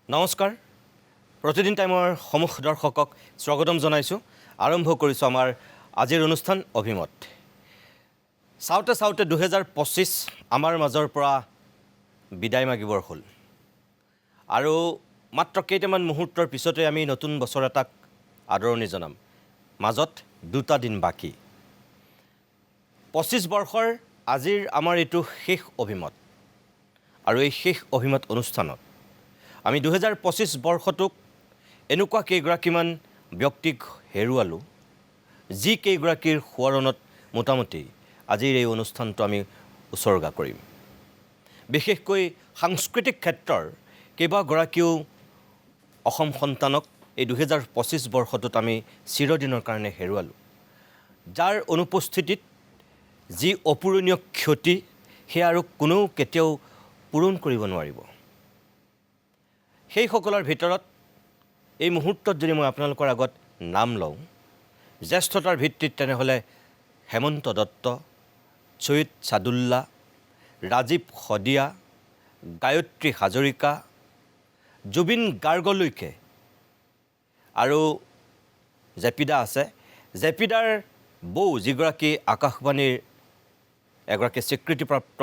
নমস্কাৰ প্ৰতিদিন টাইমৰ সমূহ দৰ্শকক স্বাগতম জনাইছোঁ আৰম্ভ কৰিছোঁ আমাৰ আজিৰ অনুষ্ঠান অভিমত চাওঁতে চাওঁতে 2025 আমাৰ মাজৰ পৰা বিদায় মাগিবৰ হ'ল আৰু মাত্ৰ কেইটামান মুহূৰ্তৰ পিছতে আমি নতুন বছৰ এটাক আদৰণি জনাম মাজত দুটা দিন বাকী 25 বৰ্ষৰ আজিৰ আমাৰ এইটো শেষ অভিমত আৰু এই শেষ অভিমত অনুষ্ঠানত আমি 2025 বৰ্ষটোক এনেকুৱা কেইগৰাকীমান ব্যক্তিক হেৰুৱালোঁ যি কেইগৰাকীৰ সোঁৱৰণত মোটামুটি আজিৰ এই অনুষ্ঠানটো আমি উচৰ্গা কৰিম বিশেষকৈ সাংস্কৃতিক ক্ষেত্ৰৰ কেইবাগৰাকীও অসম সন্তানক এই 2025 বৰ্ষটোত আমি চিৰদিনৰ কাৰণে হেৰুৱালোঁ যাৰ অনুপস্থিতিত যি অপূৰণীয় ক্ষতি সেয়া আৰু কোনেও কেতিয়াও পূৰণ কৰিব নোৱাৰিব সেইসকলৰ ভিতৰত এই মুহূৰ্তত যদি মই আপোনালোকৰ আগত নাম লওঁ জ্যেষ্ঠতাৰ ভিত্তিত তেনেহ'লে হেমন্ত দত্ত চৈয়দ ছাদুল্লা ৰাজীৱ শদিয়া গায়ত্ৰী হাজৰিকা জুবিন গাৰ্গলৈকে আৰু জেপিদা আছে জেপিদাৰ বৌ যিগৰাকী আকাশবাণীৰ এগৰাকী স্বীকৃতিপ্ৰাপ্ত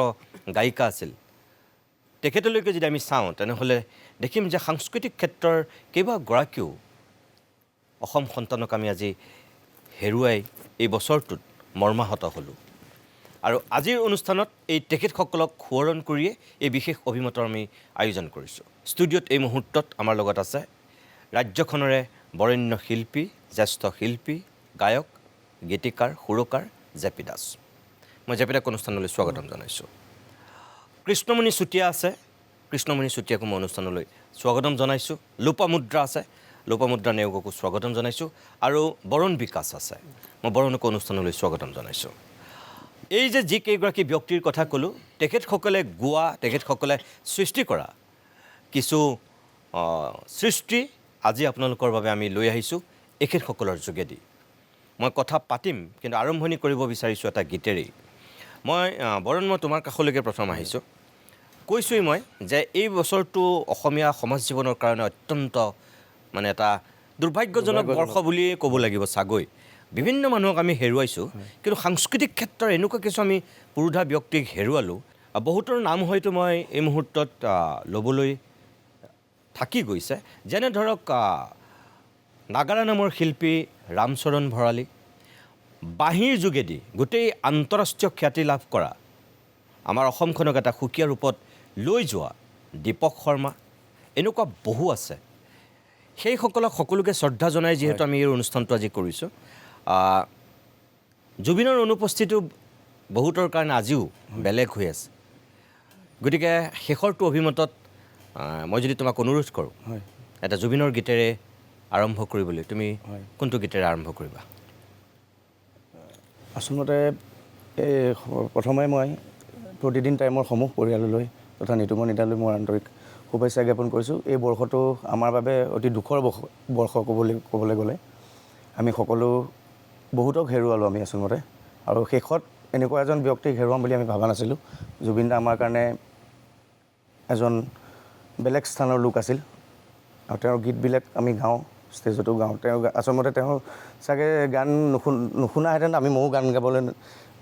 গায়িকা আছিল তেখেতলৈকে যদি আমি চাওঁ তেনেহ'লে দেখিম যে সাংস্কৃতিক ক্ষেত্ৰৰ কেইবাগৰাকীও অসম সন্তানক আমি আজি হেৰুৱাই এই বছৰটোত মৰ্মাহত হ'লোঁ আৰু আজিৰ অনুষ্ঠানত এই তেখেতসকলক সোঁৱৰণ কৰিয়ে এই বিশেষ অভিমতৰ আমি আয়োজন কৰিছোঁ ষ্টুডিঅ'ত এই মুহূৰ্তত আমাৰ লগত আছে ৰাজ্যখনৰে বৰেণ্য শিল্পী জ্যেষ্ঠ শিল্পী গায়ক গীতিকাৰ সুৰকাৰ জেপি দাস মই জেপিদাক অনুষ্ঠানলৈ স্বাগতম জনাইছোঁ কৃষ্ণমণি চুতীয়া আছে কৃষ্ণমণি চুতীয়াকো মই অনুষ্ঠানলৈ স্বাগতম জনাইছোঁ লোপামুদ্ৰা আছে লোপামুদ্ৰা নেওগকো স্বাগতম জনাইছোঁ আৰু বৰুণ বিকাশ আছে মই বৰুণকো অনুষ্ঠানলৈ স্বাগতম জনাইছোঁ এই যে যি কেইগৰাকী ব্যক্তিৰ কথা ক'লোঁ তেখেতসকলে গোৱা তেখেতসকলে সৃষ্টি কৰা কিছু সৃষ্টি আজি আপোনালোকৰ বাবে আমি লৈ আহিছোঁ এখেতসকলৰ যোগেদি মই কথা পাতিম কিন্তু আৰম্ভণি কৰিব বিচাৰিছোঁ এটা গীতেৰেই মই বৰুণ মই তোমাৰ কাষলৈকে প্ৰথম আহিছোঁ কৈছোঁৱেই মই যে এই বছৰটো অসমীয়া সমাজ জীৱনৰ কাৰণে অত্যন্ত মানে এটা দুৰ্ভাগ্যজনক বৰ্ষ বুলিয়েই ক'ব লাগিব চাগৈ বিভিন্ন মানুহক আমি হেৰুৱাইছোঁ কিন্তু সাংস্কৃতিক ক্ষেত্ৰৰ এনেকুৱা কিছু আমি পুৰুধা ব্যক্তিক হেৰুৱালোঁ বহুতৰ নাম হয়তো মই এই মুহূৰ্তত ল'বলৈ থাকি গৈছে যেনে ধৰক নাগাৰা নামৰ শিল্পী ৰামচৰণ ভৰালী বাঁহীৰ যোগেদি গোটেই আন্তঃৰাষ্ট্ৰীয় খ্যাতি লাভ কৰা আমাৰ অসমখনক এটা সুকীয়া ৰূপত লৈ যোৱা দীপক শৰ্মা এনেকুৱা বহু আছে সেইসকলক সকলোকে শ্ৰদ্ধা জনাই যিহেতু আমি এই অনুষ্ঠানটো আজি কৰিছোঁ জুবিনৰ অনুপস্থিতিও বহুতৰ কাৰণে আজিও বেলেগ হৈ আছে গতিকে শেষৰটো অভিমতত মই যদি তোমাক অনুৰোধ কৰোঁ এটা জুবিনৰ গীতেৰে আৰম্ভ কৰিবলৈ তুমি কোনটো গীতেৰে আৰম্ভ কৰিবা আচলতে এই প্ৰথমে মই প্ৰতিদিন টাইমৰ সমূহ পৰিয়াললৈ তথা নিতুমৰ নিতালৈ মই আন্তৰিক শুভেচ্ছা জ্ঞাপন কৰিছোঁ এই বৰ্ষটো আমাৰ বাবে অতি দুখৰ বৰ্ষ ক'বলৈ গ'লে আমি সকলো বহুতক হেৰুৱালোঁ আমি আচলতে আৰু শেষত এনেকুৱা এজন ব্যক্তিক হেৰুৱাম বুলি আমি ভবা নাছিলোঁ জুবিন দা আমাৰ কাৰণে এজন বেলেগ স্থানৰ লোক আছিল আৰু তেওঁৰ গীতবিলাক আমি গাওঁ ষ্টেজতো গাওঁ তেওঁ আচলতে তেওঁ চাগে গান নুশুনাহেঁতেন আমি ময়ো গান গাবলৈ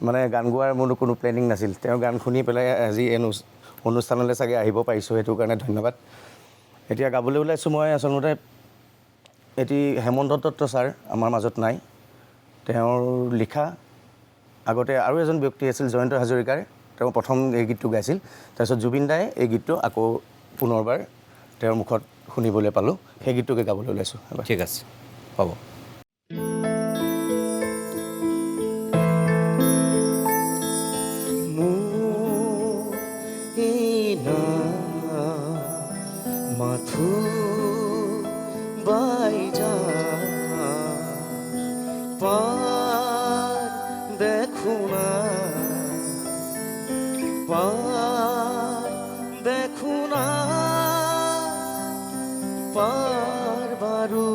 মানে গান গোৱাৰ মোৰ কোনো প্লেনিং নাছিল তেওঁ গান শুনি পেলাই আজি এই অনুষ্ঠানলৈ চাগে আহিব পাৰিছোঁ সেইটো কাৰণে ধন্যবাদ এতিয়া গাবলৈ ওলাইছোঁ মই আচলতে হেমন্ত দত্ত ছাৰ আমাৰ মাজত নাই তেওঁৰ লিখা আগতে আৰু এজন ব্যক্তি আছিল জয়ন্ত হাজৰিকাৰ তেওঁ প্ৰথম এই গীতটো গাইছিল তাৰপিছত জুবিন দাই এই গীতটো আকৌ পুনৰবাৰ তেওঁৰ মুখত শুনিবলৈ পালোঁ সেই গীতটোকে গাবলৈ ওলাইছোঁ ঠিক আছে হ'ব মাথো বাই যা পার দেখো না পার দেখো না পার বারু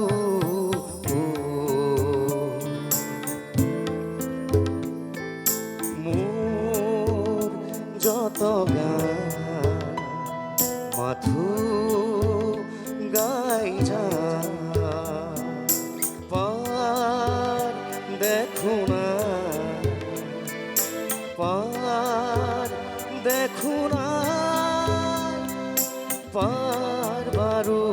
মোর যত গান মাথো না পার দেখো না পার বারু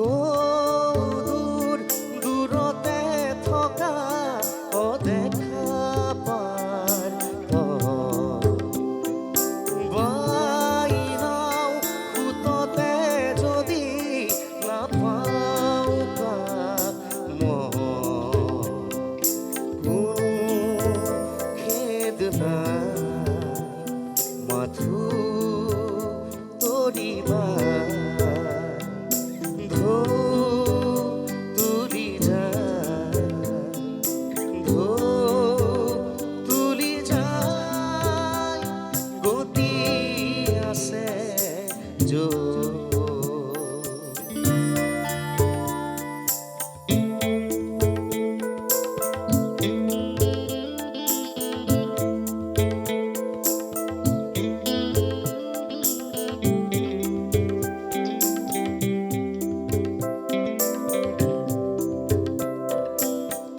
ও দূর দূৰতে থকা অদেখা পাৰ বাইনাও সুততে যদি নাপাওঁ কাক কোনো খেদ নাই মাথো তৰিবা তুলি যায় গতি আছে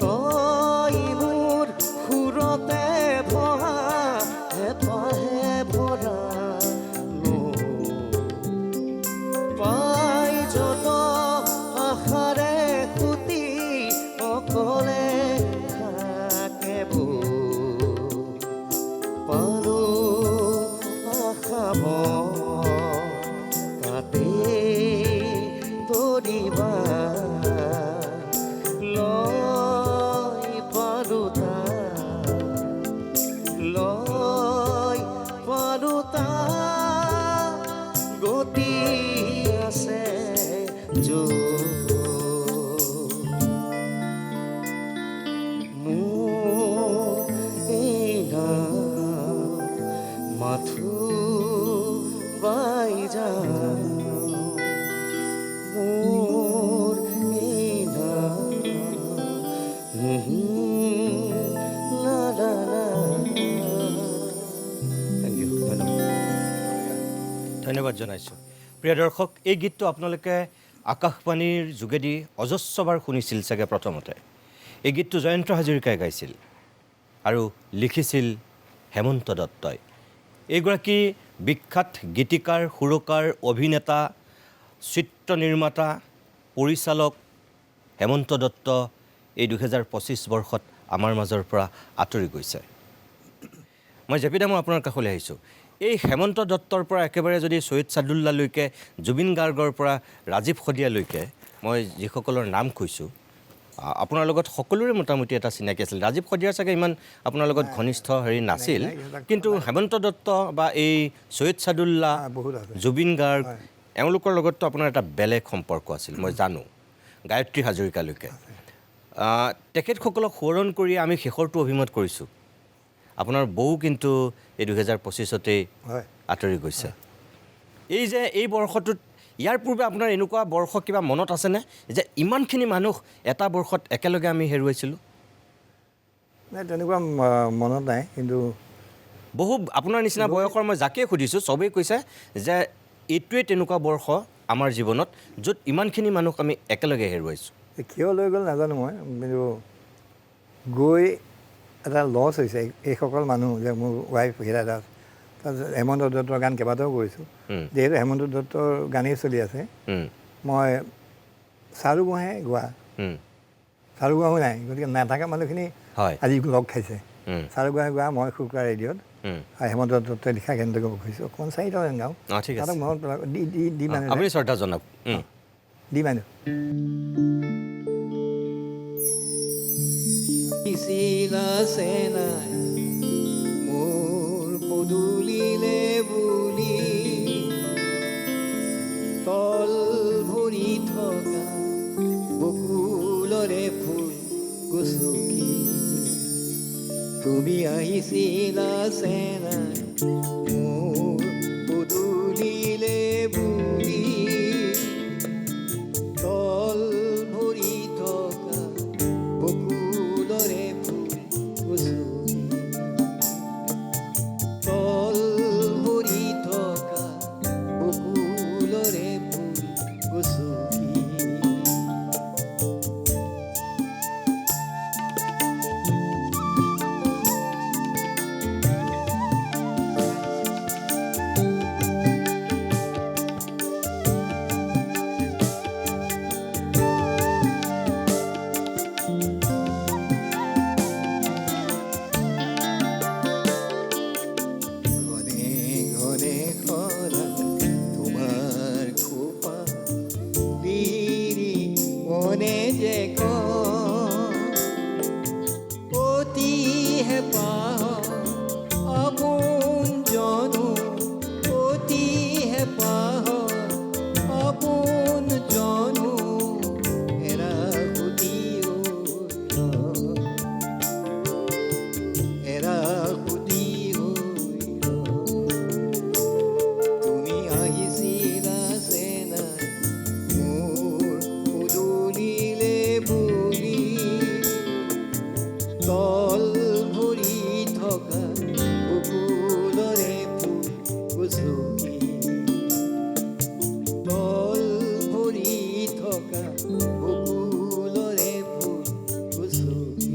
তই মোৰ সুৰতে ভহা হেঁপাহে ভৰা পাই যত আশাৰে সুতি অকলে থাকে পালো আশা তাতে তৰিবা লয় পাৰোতা গতি আছে মোৰ এই মাথো বাই যাওঁ মোৰ এই লা লা লা থেংক ইউ ধন্যবাদ ধন্যবাদ জনাইছোঁ প্ৰিয় দৰ্শক এই গীতটো আপোনালোকে আকাশবাণীৰ যোগেদি অজস্ৰবাৰ শুনিছিল চাগে প্ৰথমতে এই গীতটো জয়ন্ত হাজৰিকাই গাইছিল আৰু লিখিছিল হেমন্ত দত্তই এইগৰাকী বিখ্যাত গীতিকাৰ সুৰকাৰ অভিনেতা চিত্ৰ নিৰ্মাতা পৰিচালক হেমন্ত দত্ত এই 2025 বৰ্ষত আমাৰ মাজৰ পৰা আঁতৰি গৈছে মই জেপিদা মই আপোনাৰ কাষলৈ আহিছোঁ এই হেমন্ত দত্তৰ পৰা একেবাৰে যদি চৈয়দ চাদুল্লালৈকে জুবিন গাৰ্গৰ পৰা ৰাজীৱ সদিয়ালৈকে মই যিসকলৰ নাম কৈছোঁ আপোনাৰ লগত সকলোৰে মোটামুটি এটা চিনাকি আছিল ৰাজীৱ সদিয়াৰ চাগে ইমান আপোনাৰ লগত ঘনিষ্ঠ হেৰি নাছিল কিন্তু হেমন্ত দত্ত বা এই চৈয়দ চাদুল্লা জুবিন গাৰ্গ এওঁলোকৰ লগততো আপোনাৰ এটা বেলেগ সম্পৰ্ক আছিল মই জানো গায়ত্ৰী হাজৰিকালৈকে তেখেতসকলক সোঁৱৰণ কৰি আমি শেষৰটো অভিমত কৰিছোঁ আপোনাৰ বৌ কিন্তু এই 2025তেই আঁতৰি গৈছে এই যে এই বৰ্ষটোত ইয়াৰ পূৰ্বে আপোনাৰ এনেকুৱা বৰ্ষ কিবা মনত আছেনে যে ইমানখিনি মানুহ এটা বৰ্ষত একেলগে আমি হেৰুৱাইছিলোঁ নাই তেনেকুৱা মনত নাই কিন্তু বহু আপোনাৰ নিচিনা বয়সৰ মই যাকে সুধিছোঁ চবেই কৈছে যে এইটোৱে তেনেকুৱা বৰ্ষ আমাৰ জীৱনত য'ত ইমানখিনি মানুহ আমি একেলগে হেৰুৱাইছোঁ কিয় লৈ গ'ল নাজানো মই কিন্তু গৈ এটা লছ হৈছে এইসকল মানুহ যে মোৰ ৱাইফ হীৰা দাস তাৰপিছত হেমন্ত দত্তৰ গান কেইবাটাও কৰিছোঁ যিহেতু হেমন্ত দত্তৰ গানেই চলি আছে মই চাৰুগোহাঁই গোৱা চাৰুগোহাঁও নাই গতিকে নাথাকা মানুহখিনি আজি লগ খাইছে চাৰুগোহাঁই গোৱা মই শুক্ৰা ৰেডিঅ'ত হেমন্ত দত্তই লিখা কেন্দ্ৰকে কৈছোঁ অকণমান চাৰিটামান গাওঁ তাহাঁতক মনত পেলাওক দি মানে আপুনি শ্ৰদ্ধা জনাওক দি মানে মোৰ পদূলিলে বুলি তল ভৰি থকা বকুলৰে ফুল গছকি তুমি আহিছিলা চেনাই মোৰ পদূলিলে বুলি তল যে অতি হেঁপাহ আপোন জনো অতি হেঁপাহ আপোন জনো এৰা সুধি এৰা সুধি তুমি আহিছিলা চেনাই মোৰ উদুলিলে বুলি তল ভৰি থকা বকুলৰে ফুল গছকি তল ভৰি থকা বকুলৰে ফুল গছকি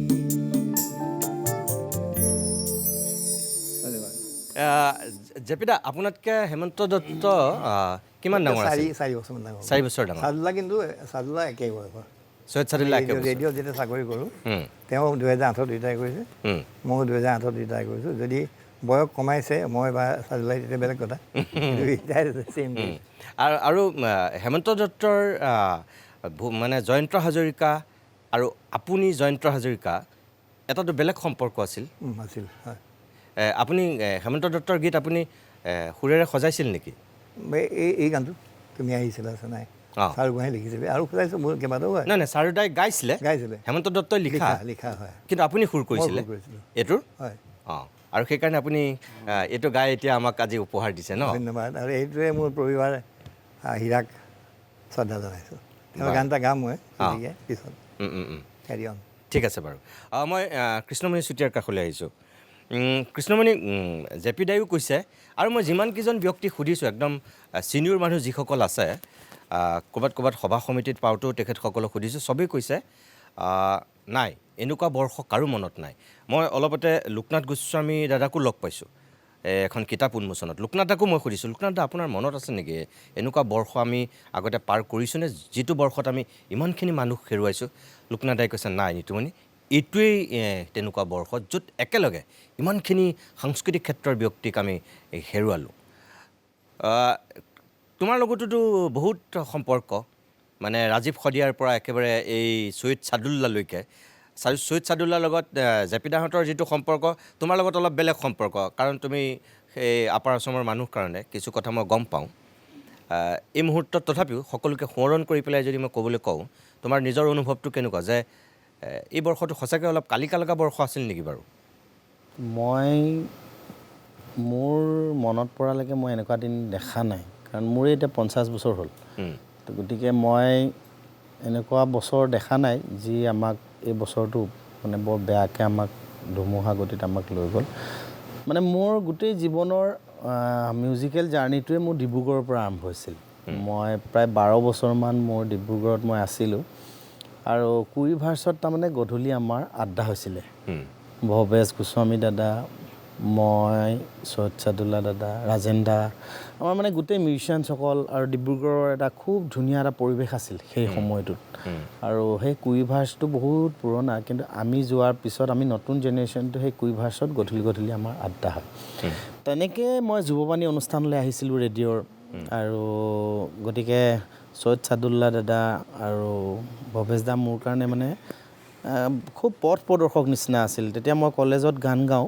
ধন্যবাদ জেপিদা আপোনাতকৈ হেমন্ত দত্ত কিমান ডাঙৰ আছিল 4 বছৰমান ডাঙৰ 4 বছৰ ডাঙৰ চাদুল্লা কিন্তু চাদুল্লা একেই বয়সৰ চৈয়দ চাদুল্লা একে বছৰ। ৰেডিঅ'ত যেতিয়া চাকৰি কৰোঁ হুম, তেওঁ 2008 ৰিটায়াৰ কৰিছে হুম। ময়ো 2008 ৰিটায়াৰ কৰিছোঁ যদি বয়স কমাইছে মই বা চাদুল্লাই তেতিয়া বেলেগ কথা ৰিটায়াৰ ছেইম আৰু হেমন্ত দত্তৰ মানে জয়ন্ত হাজৰিকা আৰু আপুনি জয়ন্ত হাজৰিকা এটাতো বেলেগ সম্পৰ্ক আছিল আছিল হয় আপুনি হেমন্ত দত্তৰ গীত আপুনি সুৰেৰে সজাইছিল নেকি এই গানটো তুমি আহিছিলা আছে নাই অঁ। চাৰু গোহাঁই লিখিছিলে আৰু সজাইছোঁ মোৰ কেইবাটাও হয় নাই নাই চাৰুদাই গাইছিলে গাইছিলে হেমন্ত দত্তই লিখা লিখা হয় কিন্তু আপুনি সুৰ কৰিছিলে সুৰ কৰিছিলোঁ। এইটোৰ হয় অঁ আৰু সেইকাৰণে আপুনি এইটো গাই এতিয়া আমাক আজি উপহাৰ দিছে ন ধন্যবাদ আৰু এইটোৱে মোৰ প্ৰতিভাৰ হীৰাক শ্ৰদ্ধা জনাইছোঁ তেওঁৰ গান এটা গাম মই গতিকে পিছত কেৰি অন ঠিক আছে বাৰু মই কৃষ্ণমণি চুতীয়াৰ কাষলৈ আহিছোঁ কৃষ্ণমণি জেপি দায়ো কৈছে আৰু মই যিমানকেইজন ব্যক্তিক সুধিছোঁ একদম ছিনিয়ৰ মানুহ যিসকল আছে ক'ৰবাত সভা সমিতিত পাওঁতেও তেখেতসকলক সুধিছোঁ চবেই কৈছে নাই এনেকুৱা বৰ্ষ কাৰো মনত নাই মই অলপতে লোকনাথ গোস্বামী দাদাকো লগ পাইছোঁ এখন কিতাপ উন্মোচনত লোকনাথ দাকো মই সুধিছোঁ লোকনাথ দা আপোনাৰ মনত আছে নেকি এনেকুৱা বৰ্ষ আমি আগতে পাৰ কৰিছোঁনে যিটো বৰ্ষত আমি ইমানখিনি মানুহ হেৰুৱাইছোঁ লোকনাথ দাই কৈছে নাই নিতুমণি এইটোৱেই তেনেকুৱা বৰ্ষ য'ত একেলগে ইমানখিনি সাংস্কৃতিক ক্ষেত্ৰৰ ব্যক্তিক আমি হেৰুৱালোঁ তোমাৰ লগতোতো বহুত সম্পৰ্ক মানে ৰাজীৱ শদিয়াৰ পৰা একেবাৰে এই চৈয়দ চাদুল্লালৈকে চৈয়দ চাদুল্লাৰ লগত জেপিদাহঁতৰ যিটো সম্পৰ্ক তোমাৰ লগত অলপ বেলেগ সম্পৰ্ক কাৰণ তুমি সেই আপাৰ আছামৰ মানুহ কাৰণে কিছু কথা মই গম পাওঁ এই মুহূৰ্তত তথাপিও সকলোকে সোঁৱৰণ কৰি পেলাই যদি মই ক'বলৈ কওঁ তোমাৰ নিজৰ অনুভৱটো কেনেকুৱা যে এই বৰ্ষটো সঁচাকৈ অলপ কালিকা লগা বৰ্ষ আছিল নেকি বাৰু মই মোৰ মনত পৰালৈকে মই এনেকুৱা দিন দেখা নাই কাৰণ মোৰে এতিয়া 50 বছৰ হ'ল তো গতিকে মই এনেকুৱা বছৰ দেখা নাই যি আমাক এই বছৰটো মানে বৰ বেয়াকৈ আমাক ধুমুহা গতিত আমাক লৈ গ'ল মানে মোৰ গোটেই জীৱনৰ মিউজিকেল জাৰ্ণিটোৱে মোৰ ডিব্ৰুগড়ৰ পৰা আৰম্ভ হৈছিল মই প্ৰায় 12 বছৰমান মোৰ ডিব্ৰুগড়ত মই আছিলোঁ আৰু কুইভাৰ্চত তাৰমানে গধূলি আমাৰ আড্ডা হৈছিলে ভৱেশ গোস্বামী দাদা মই চৈয়দ চাদুল্লা দাদা ৰাজেন দা আমাৰ মানে গোটেই মিউজিচিয়ানসকল আৰু ডিব্ৰুগড়ৰ এটা খুব ধুনীয়া এটা পৰিৱেশ আছিল সেই সময়টোত আৰু সেই কুইভাৰ্চটো বহুত পুৰণা কিন্তু আমি যোৱাৰ পিছত আমি নতুন জেনেৰেশ্যনটো সেই কুইভাৰ্চত গধূলি আমাৰ আড্ডা হয় তেনেকৈ মই যুৱবাণী অনুষ্ঠানলৈ আহিছিলোঁ ৰেডিঅ'ৰ আৰু গতিকে চৈয়দ চাদুল্লা দাদা আৰু ভৱেশ দা মোৰ কাৰণে মানে খুব পথ প্ৰদৰ্শক নিচিনা আছিল তেতিয়া মই কলেজত গান গাওঁ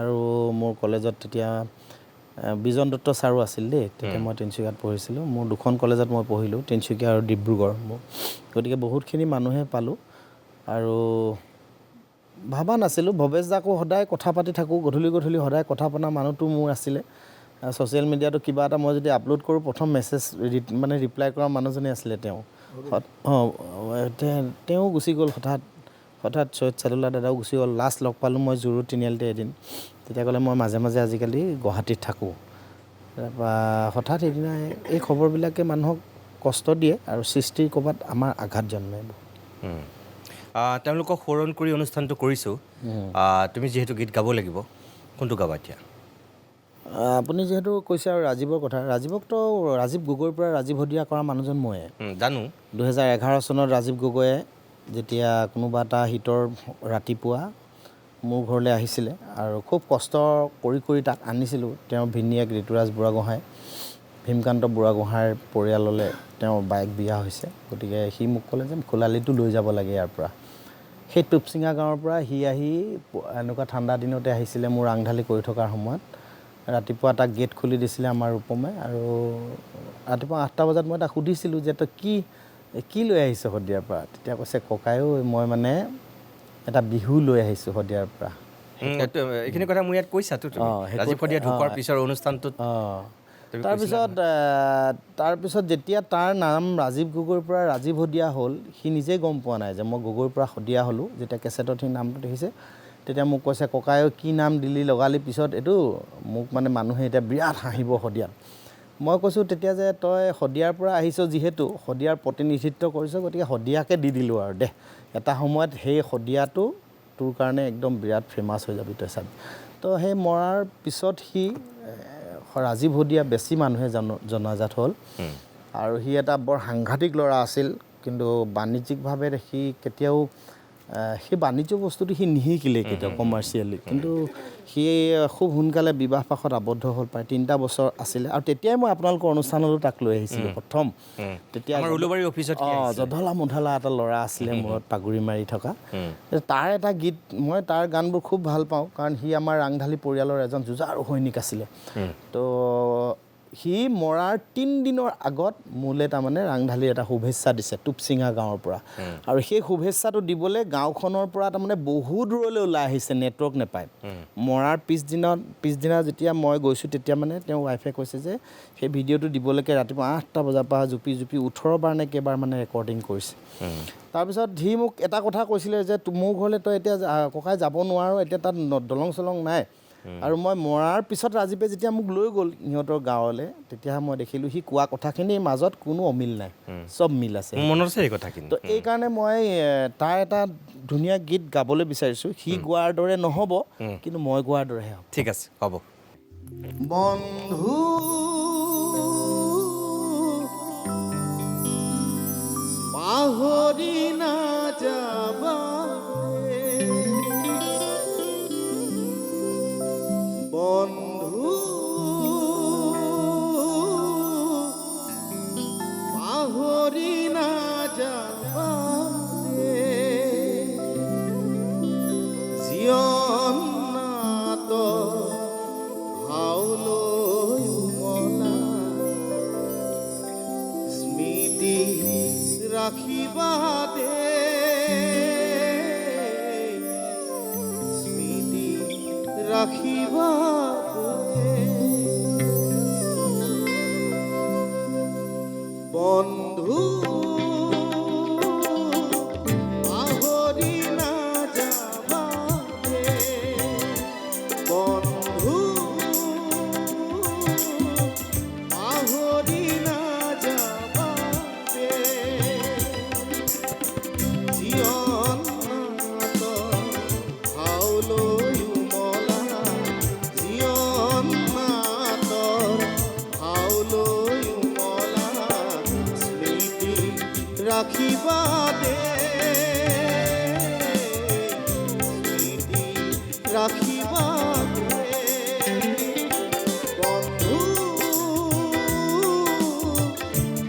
আৰু মোৰ কলেজত তেতিয়া বিজন দত্ত ছাৰো আছিল দেই তেতিয়া মই তিনিচুকীয়াত পঢ়িছিলোঁ মোৰ দুখন কলেজত মই পঢ়িলোঁ তিনিচুকীয়া আৰু ডিব্ৰুগড় গতিকে বহুতখিনি মানুহে পালোঁ আৰু ভাবা নাছিলোঁ ভৱেশ দাকো সদায় কথা পাতি থাকোঁ গধূলি সদায় কথা পতা মানুহটো মোৰ আছিলে ছ'চিয়েল মিডিয়াটো কিবা এটা মই যদি আপলোড কৰোঁ প্ৰথম মেছেজ মানে ৰিপ্লাই কৰা মানুহজনেই আছিলে তেওঁ তেওঁ গুচি গ'ল হঠাৎ চৈয়দ চাদুল্লা দাদাও গুচি গ'ল লাষ্ট লগ পালোঁ মই জুৰু তিনিআলিতে এদিন তেতিয়া ক'লে মই মাজে মাজে আজিকালি গুৱাহাটীত থাকোঁ তাৰপৰা হঠাৎ সেইদিনা এই খবৰবিলাকে মানুহক কষ্ট দিয়ে আৰু সৃষ্টিৰ ক'ৰবাত আমাৰ আঘাত জন্মায় তেওঁলোকক সোঁৱৰণ কৰি অনুষ্ঠানটো কৰিছোঁ তুমি যিহেতু গীত গাব লাগিব কোনটো গাবা এতিয়া আপুনি যিহেতু কৈছে আৰু ৰাজীৱৰ কথা ৰাজীৱকতো ৰাজীৱ গগৈৰ পৰা ৰাজীৱ শদিয়া কৰা মানুহজন ময়ে জানো 2011 চনত ৰাজীৱ গগৈয়ে যেতিয়া কোনোবা এটা হিটৰ ৰাতিপুৱা মোৰ ঘৰলৈ আহিছিলে আৰু খুব কষ্ট কৰি তাক আনিছিলোঁ তেওঁৰ ভিনীয়েক ঋতুৰাজ বুঢ়াগোহাঁই ভীমকান্ত বুঢ়াগোহাঁইৰ পৰিয়াললৈ তেওঁৰ বাইক বিয়া হৈছে গতিকে সি মোক ক'লে যে খোলালিটো লৈ যাব লাগে ইয়াৰ পৰা সেই টুপচিঙা গাঁৱৰ পৰা সি আহি এনেকুৱা ঠাণ্ডা দিনতে আহিছিলে মোৰ ৰাংঢালি কৰি থকাৰ সময়ত ৰাতিপুৱা তাক গেট খুলি দিছিলে আমাৰ ৰূপমে আৰু ৰাতিপুৱা 8টা বজাত মই তাক সুধিছিলোঁ যে তই কি লৈ আহিছ শদিয়াৰ পৰা তেতিয়া কৈছে ককাইও মই মানে এটা বিহু লৈ আহিছোঁ শদিয়াৰ পৰা এইখিনি কথা মোৰ ইয়াত কৈছাতো ৰাজীৱ শদিয়া ঢুকোৱাৰ পিছৰ অনুষ্ঠানটোত তাৰপিছত যেতিয়া তাৰ নাম ৰাজীৱ গগৈৰ পৰা ৰাজীৱ শদিয়া হ'ল সি নিজেই গম পোৱা নাই যে মই গগৈৰ পৰা শদিয়া হ'লোঁ যেতিয়া কেছেটত সি নামটো দেখিছে তেতিয়া মোক কৈছে ককাইও কি নাম দিলি লগালি পিছত এইটো মোক মানে মানুহে এতিয়া বিৰাট হাঁহিব শদিয়াত মই কৈছোঁ তেতিয়া যে তই শদিয়াৰ পৰা আহিছ যিহেতু শদিয়াৰ প্ৰতিনিধিত্ব কৰিছ গতিকে শদিয়াকে দি দিলোঁ আৰু দে এটা সময়ত সেই শদিয়াটো তোৰ কাৰণে একদম বিৰাট ফেমাছ হৈ যাবি তই চাবি তো সেই মৰাৰ পিছত সি ৰাজীৱ শদিয়া বেছি মানুহে জনাজাত হ'ল আৰু সি এটা বৰ সাংঘাতিক ল'ৰা আছিল কিন্তু বাণিজ্যিকভাৱে সি কেতিয়াও সেই বাণিজ্য বস্তুটো সি নিশিকিলে কেতিয়াও কমাৰ্চিয়েলি কিন্তু সি খুব সোনকালে বিবাহ পাশত আবদ্ধ হ'ল প্ৰায় 3টা বছৰ আছিলে আৰু তেতিয়াই মই আপোনালোকৰ অনুষ্ঠানতো তাক লৈ আহিছিলোঁ প্ৰথম তেতিয়া উলুবাৰী অফিচত জধলা মুধলা এটা ল'ৰা আছিলে মূৰত পাগুৰি মাৰি থকা তাৰ এটা গীত মই তাৰ গানবোৰ খুব ভাল পাওঁ কাৰণ সি আমাৰ ৰাংঢালি পৰিয়ালৰ এজন যুঁজাৰু সৈনিক আছিলে তো সি মৰাৰ 3 দিনৰ আগত মোলৈ তাৰমানে ৰাংঢালিৰ এটা শুভেচ্ছা দিছে টুপচিঙা গাঁৱৰ পৰা আৰু সেই শুভেচ্ছাটো দিবলৈ গাঁওখনৰ পৰা তাৰমানে বহু দূৰলৈ ওলাই আহিছে নেটৱৰ্ক নাপায় মৰাৰ পিছদিনা যেতিয়া মই গৈছোঁ তেতিয়া মানে তেওঁ ৱাইফে কৈছে যে সেই ভিডিঅ'টো দিবলৈকে ৰাতিপুৱা 8টা বজাৰ পৰা জুপি 18 বাৰ নে কেইবাৰ মানে ৰেকৰ্ডিং কৰিছে তাৰপিছত সি মোক এটা কথা কৈছিলে যে মোৰ ঘৰলৈ তই এতিয়া ককাই যাব নোৱাৰ এতিয়া তাত দলং চলং নাই আৰু মই মৰাৰ পিছত ৰাজীৱে যেতিয়া মোক লৈ গ'ল সিহঁতৰ গাঁৱলৈ তেতিয়া মই দেখিলোঁ সি কোৱা কথাখিনিৰ মাজত কোনো অমিল নাই চব মিল আছে মনত আছে এই কথাখিনি তো এইকাৰণে মই তাৰ এটা ধুনীয়া গীত গাবলৈ বিচাৰিছোঁ সি গোৱাৰ দৰে নহ'ব কিন্তু মই গোৱাৰ দৰেহে হ'ব ঠিক আছে হ'ব বন্ধু পাহৰি নাযাবা বন্ধু পাহৰি নাযাবা জীৱন নাট ভাওলৈ মলা স্মৃতি ৰাখিবা দে স্মৃতি ৰাখিবা বন্ধু পাহৰি নাযাবা বন্ধু পাহৰি নাযাবা জীৱন নাট ভাওলৈ উমলা জীৱন নাটৰ ভাওলৈ উমলা স্মৃতি ৰাখিবা দে স্মৃতি ৰাখিবা দে বন্ধু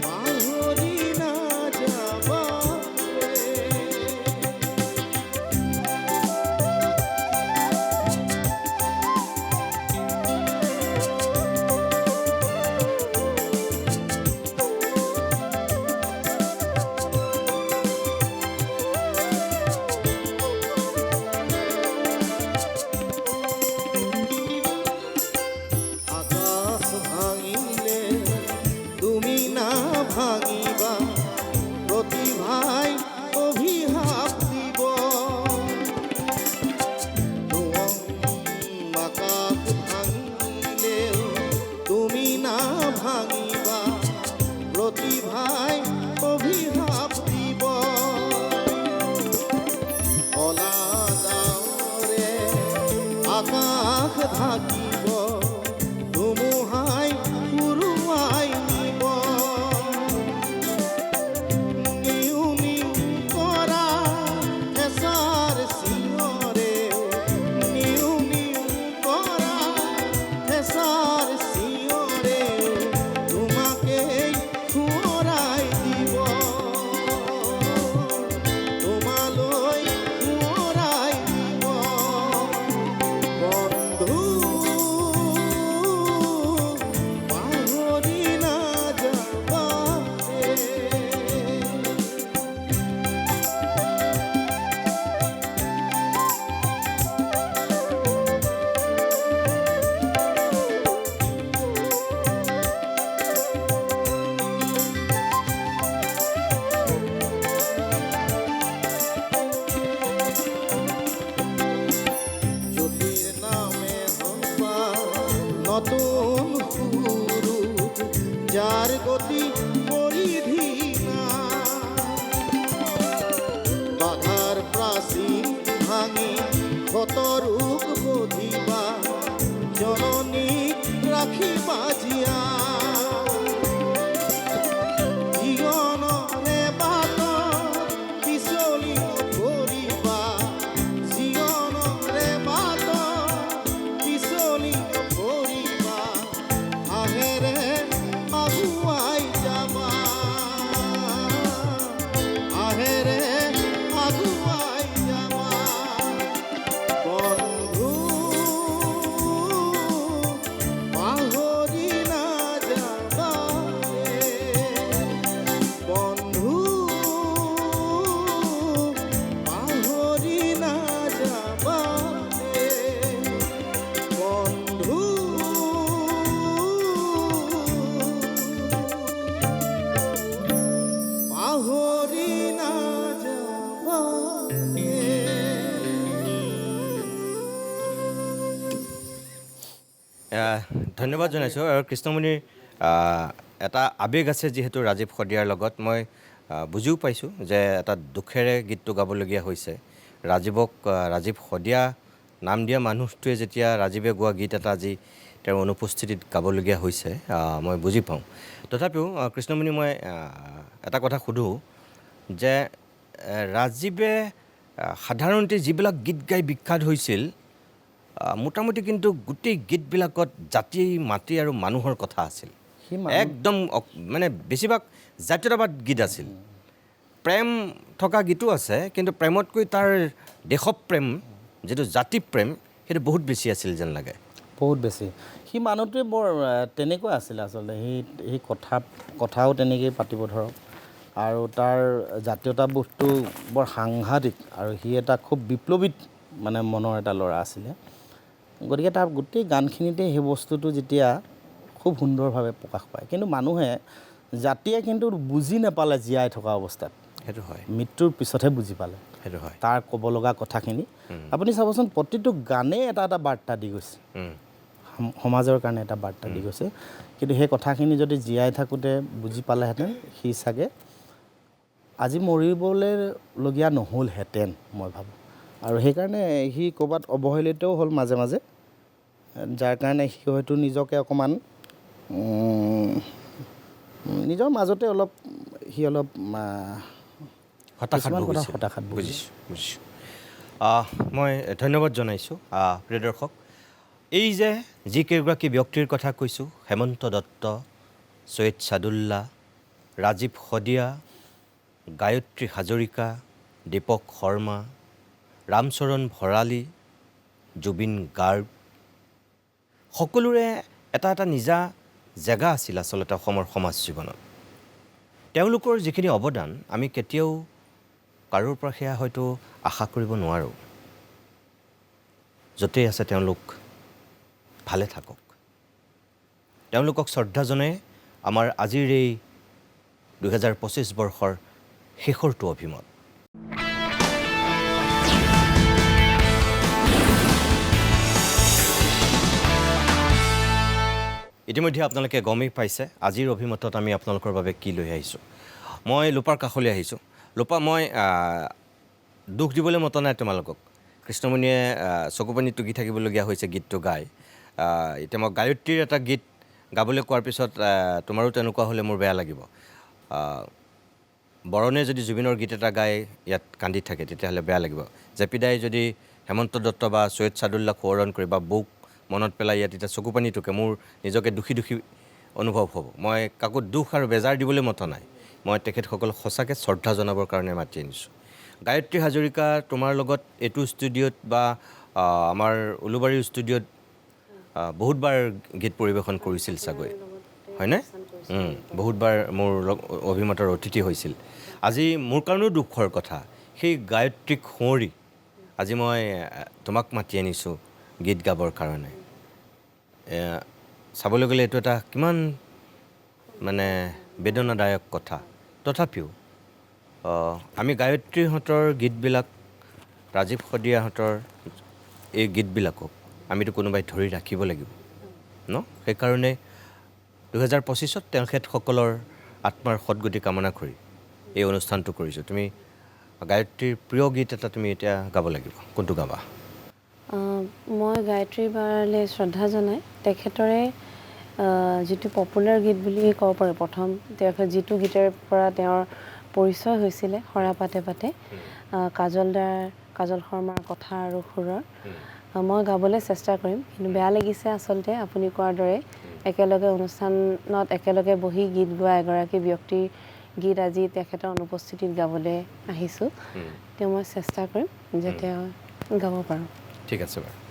পাহৰি নাযাবা নতুন সুৰু যাৰ গতি পৰিধি বাধাৰ প্ৰাচীন ভাঙি ক্ষতৰোগ বধিবা জননীক ৰাখিবা জীয়া জীৱনৰে বাট পিছলি নকৰিবা জীৱনৰে বাট পিছলি নকৰিবা আহেৰে আগুৱাই যাবা আহেৰে আগুৱাই যাবা বন্ধু পাহৰি নাযাবা বন্ধু পাহৰি নাযাবা বন্ধু পাহৰি নাযাবা ধন্যবাদ জনাইছোঁ আৰু কৃষ্ণমণিৰ এটা আৱেগ আছে যিহেতু ৰাজীৱ শদিয়াৰ লগত মই বুজিও পাইছোঁ যে এটা দুখেৰে গীতটো গাবলগীয়া হৈছে ৰাজীৱ শদিয়া নাম দিয়া মানুহটোৱে যেতিয়া ৰাজীৱে গোৱা গীত এটা আজি তেওঁৰ অনুপস্থিতিত গাবলগীয়া হৈছে মই বুজি পাওঁ তথাপিও কৃষ্ণমণি মই এটা কথা সোধোঁ যে ৰাজীৱে সাধাৰণতে যিবিলাক গীত গাই বিখ্যাত হৈছিল মোটামুটি কিন্তু গোটেই গীতবিলাকত জাতি মাটি আৰু মানুহৰ কথা আছিল সি একদম মানে বেছিভাগ জাতীয়তাবাদ গীত আছিল প্ৰেম থকা গীতো আছে কিন্তু প্ৰেমতকৈ তাৰ দেশপ্ৰেম যিটো জাতি প্ৰেম সেইটো বহুত বেছি আছিল যেন লাগে বহুত বেছি সি মানুহটোৱে বৰ তেনেকুৱা আছিলে আচলতে সি কথাও তেনেকেই পাতিব ধৰক আৰু তাৰ জাতীয়তাবোধটো বৰ সাংঘাতিক আৰু সি এটা খুব বিপ্লৱী মানে মনৰ এটা ল'ৰা আছিলে গতিকে তাৰ গোটেই গানখিনিতে সেই বস্তুটো যেতিয়া খুব সুন্দৰভাৱে প্ৰকাশ পায় কিন্তু মানুহে জাতিয়ে কিন্তু বুজি নাপালে জীয়াই থকা অৱস্থাত সেইটো হয় মৃত্যুৰ পিছতহে বুজি পালে সেইটো হয় তাৰ ক'ব লগা কথাখিনি আপুনি চাবচোন প্ৰতিটো গানেই এটা এটা বাৰ্তা দি গৈছে সমাজৰ কাৰণে এটা বাৰ্তা দি গৈছে কিন্তু সেই কথাখিনি যদি জীয়াই থাকোঁতে বুজি পালেহেঁতেন সি চাগে আজি মৰিবলৈ লগীয়া নহ'লহেঁতেন মই ভাবোঁ আৰু সেইকাৰণে সি ক'ৰবাত অৱহেলিতও হ'ল মাজে মাজে যাৰ কাৰণে সি হয়তো নিজকে অকণমান নিজৰ মাজতে অলপ হতাশাত বুজিছোঁ মই ধন্যবাদ জনাইছোঁ প্ৰিয় দৰ্শক এই যে যিকেইগৰাকী ব্যক্তিৰ কথা কৈছোঁ হেমন্ত দত্ত চৈয়দ ছাদুল্লা ৰাজীৱ শদিয়া গায়ত্ৰী হাজৰিকা দীপক শৰ্মা ৰামচৰণ ভৰালী জুবিন গাৰ্গ সকলোৰে এটা এটা নিজা জেগা আছিল আচলতে অসমৰ সমাজ জীৱনত তেওঁলোকৰ যিখিনি অৱদান আমি কেতিয়াও কাৰোৰ পৰা সেয়া হয়তো আশা কৰিব নোৱাৰোঁ য'তেই আছে তেওঁলোক ভালে থাকক তেওঁলোকক শ্ৰদ্ধা জনাই আমাৰ আজিৰ এই 2025 বৰ্ষৰ শেষৰটো অভিমত ইতিমধ্যে আপোনালোকে গমেই পাইছে আজিৰ অভিমতত আমি আপোনালোকৰ বাবে কি লৈ আহিছোঁ মই লোপাৰ কাষলৈ আহিছোঁ লোপা মই দুখ দিবলৈ মতা নাই তোমালোকক কৃষ্ণমণিয়ে চকুপানী টুকি থাকিবলগীয়া হৈছে গীতটো গাই এতিয়া মই গায়ত্ৰীৰ এটা গীত গাবলৈ কোৱাৰ পিছত তোমাৰো তেনেকুৱা হ'লে মোৰ বেয়া লাগিব বৰণে যদি জুবিনৰ গীত এটা গাই ইয়াত কান্দি থাকে তেতিয়াহ'লে বেয়া লাগিব জেপিদাই যদি হেমন্ত দত্ত বা চৈয়দ ছাদুল্লাক সোঁৱৰণ কৰি বা বুক মনত পেলাই ইয়াত এতিয়া চকুপানী টুকে মোৰ নিজকে দুখী অনুভৱ হ'ব মই কাকো দুখ আৰু বেজাৰ দিবলৈ মতা নাই মই তেখেতসকলক সঁচাকৈ শ্ৰদ্ধা জনাবৰ কাৰণে মাতি আনিছোঁ গায়ত্ৰী হাজৰিকা তোমাৰ লগত এইটো ষ্টুডিঅ'ত বা আমাৰ উলুবাৰীৰ ষ্টুডিঅ'ত বহুতবাৰ গীত পৰিৱেশন কৰিছিল চাগৈ হয়নে বহুতবাৰ মোৰ অভিমতৰ অতিথি হৈছিল আজি মোৰ কাৰণেও দুখৰ কথা সেই গায়ত্ৰীক সোঁৱৰি আজি মই তোমাক মাতি আনিছোঁ গীত গাবৰ কাৰণে চাবলৈ গ'লে এইটো এটা কিমান মানে বেদনাদায়ক কথা তথাপিও আমি গায়ত্ৰীহঁতৰ গীতবিলাক ৰাজীৱ শদিয়াহঁতৰ এই গীতবিলাকক আমিতো কোনোবাই ধৰি ৰাখিব লাগিব ন সেইকাৰণে 2025 তেখেতসকলৰ আত্মাৰ সদগতি কামনা কৰি এই অনুষ্ঠানটো কৰিছোঁ তুমি গায়ত্ৰীৰ প্ৰিয় গীত এটা তুমি এতিয়া গাব লাগিব কোনটো গাবা মই গায়ত্ৰী বালৈ শ্ৰদ্ধা জনাই তেখেতৰে যিটো পপুলাৰ গীত বুলি ক'ব পাৰোঁ প্ৰথম তেখেত যিটো গীতৰ পৰা তেওঁৰ পৰিচয় হৈছিলে সৰা পাতে পাতে কাজল শৰ্মাৰ কথা আৰু সুৰৰ মই গাবলৈ চেষ্টা কৰিম কিন্তু বেয়া লাগিছে আচলতে আপুনি কোৱাৰ দৰে একেলগে অনুষ্ঠানত একেলগে বহি গীত গোৱা এগৰাকী ব্যক্তিৰ গীত আজি তেখেতৰ অনুপস্থিতিত গাবলৈ আহিছোঁ তেওঁ মই চেষ্টা কৰিম যাতে গাব পাৰোঁ ঠিক আছে বাৰু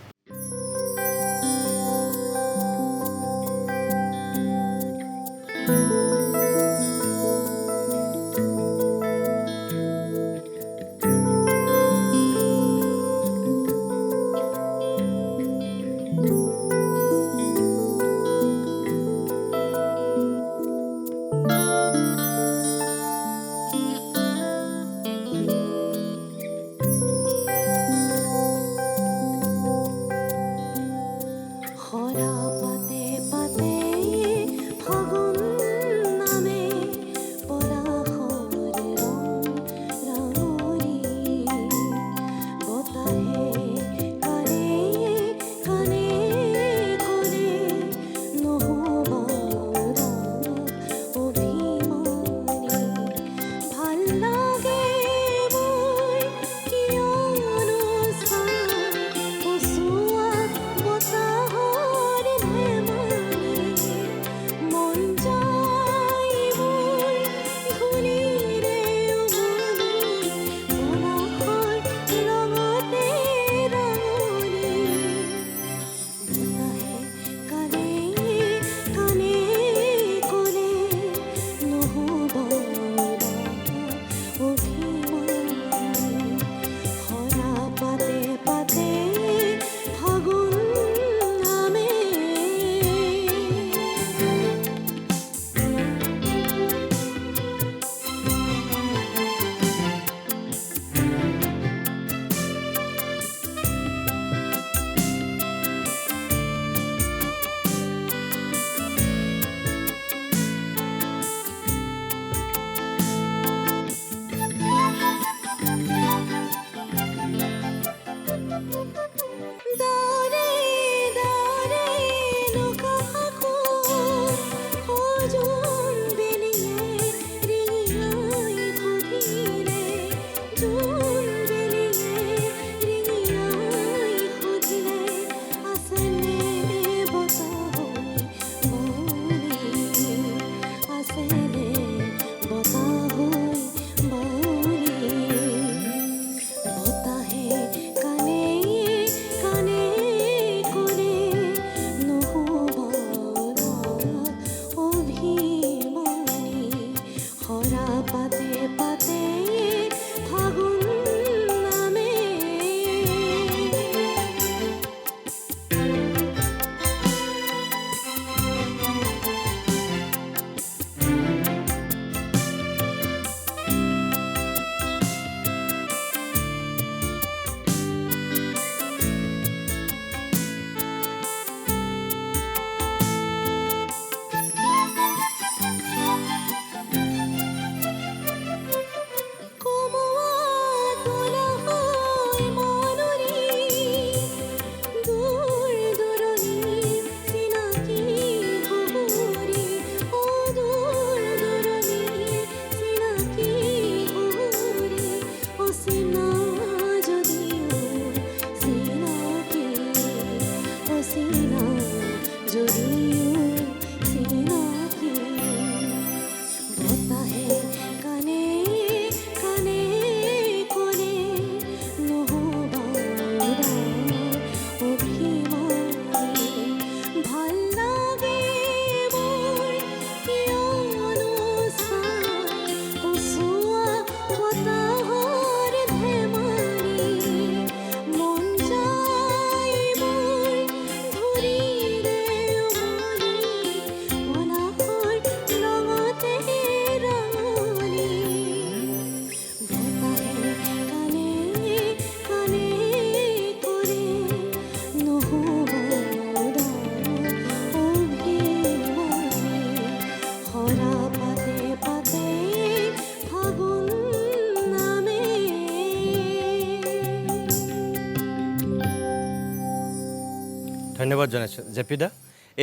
ধন্যবাদ জনাইছোঁ জেপিদা।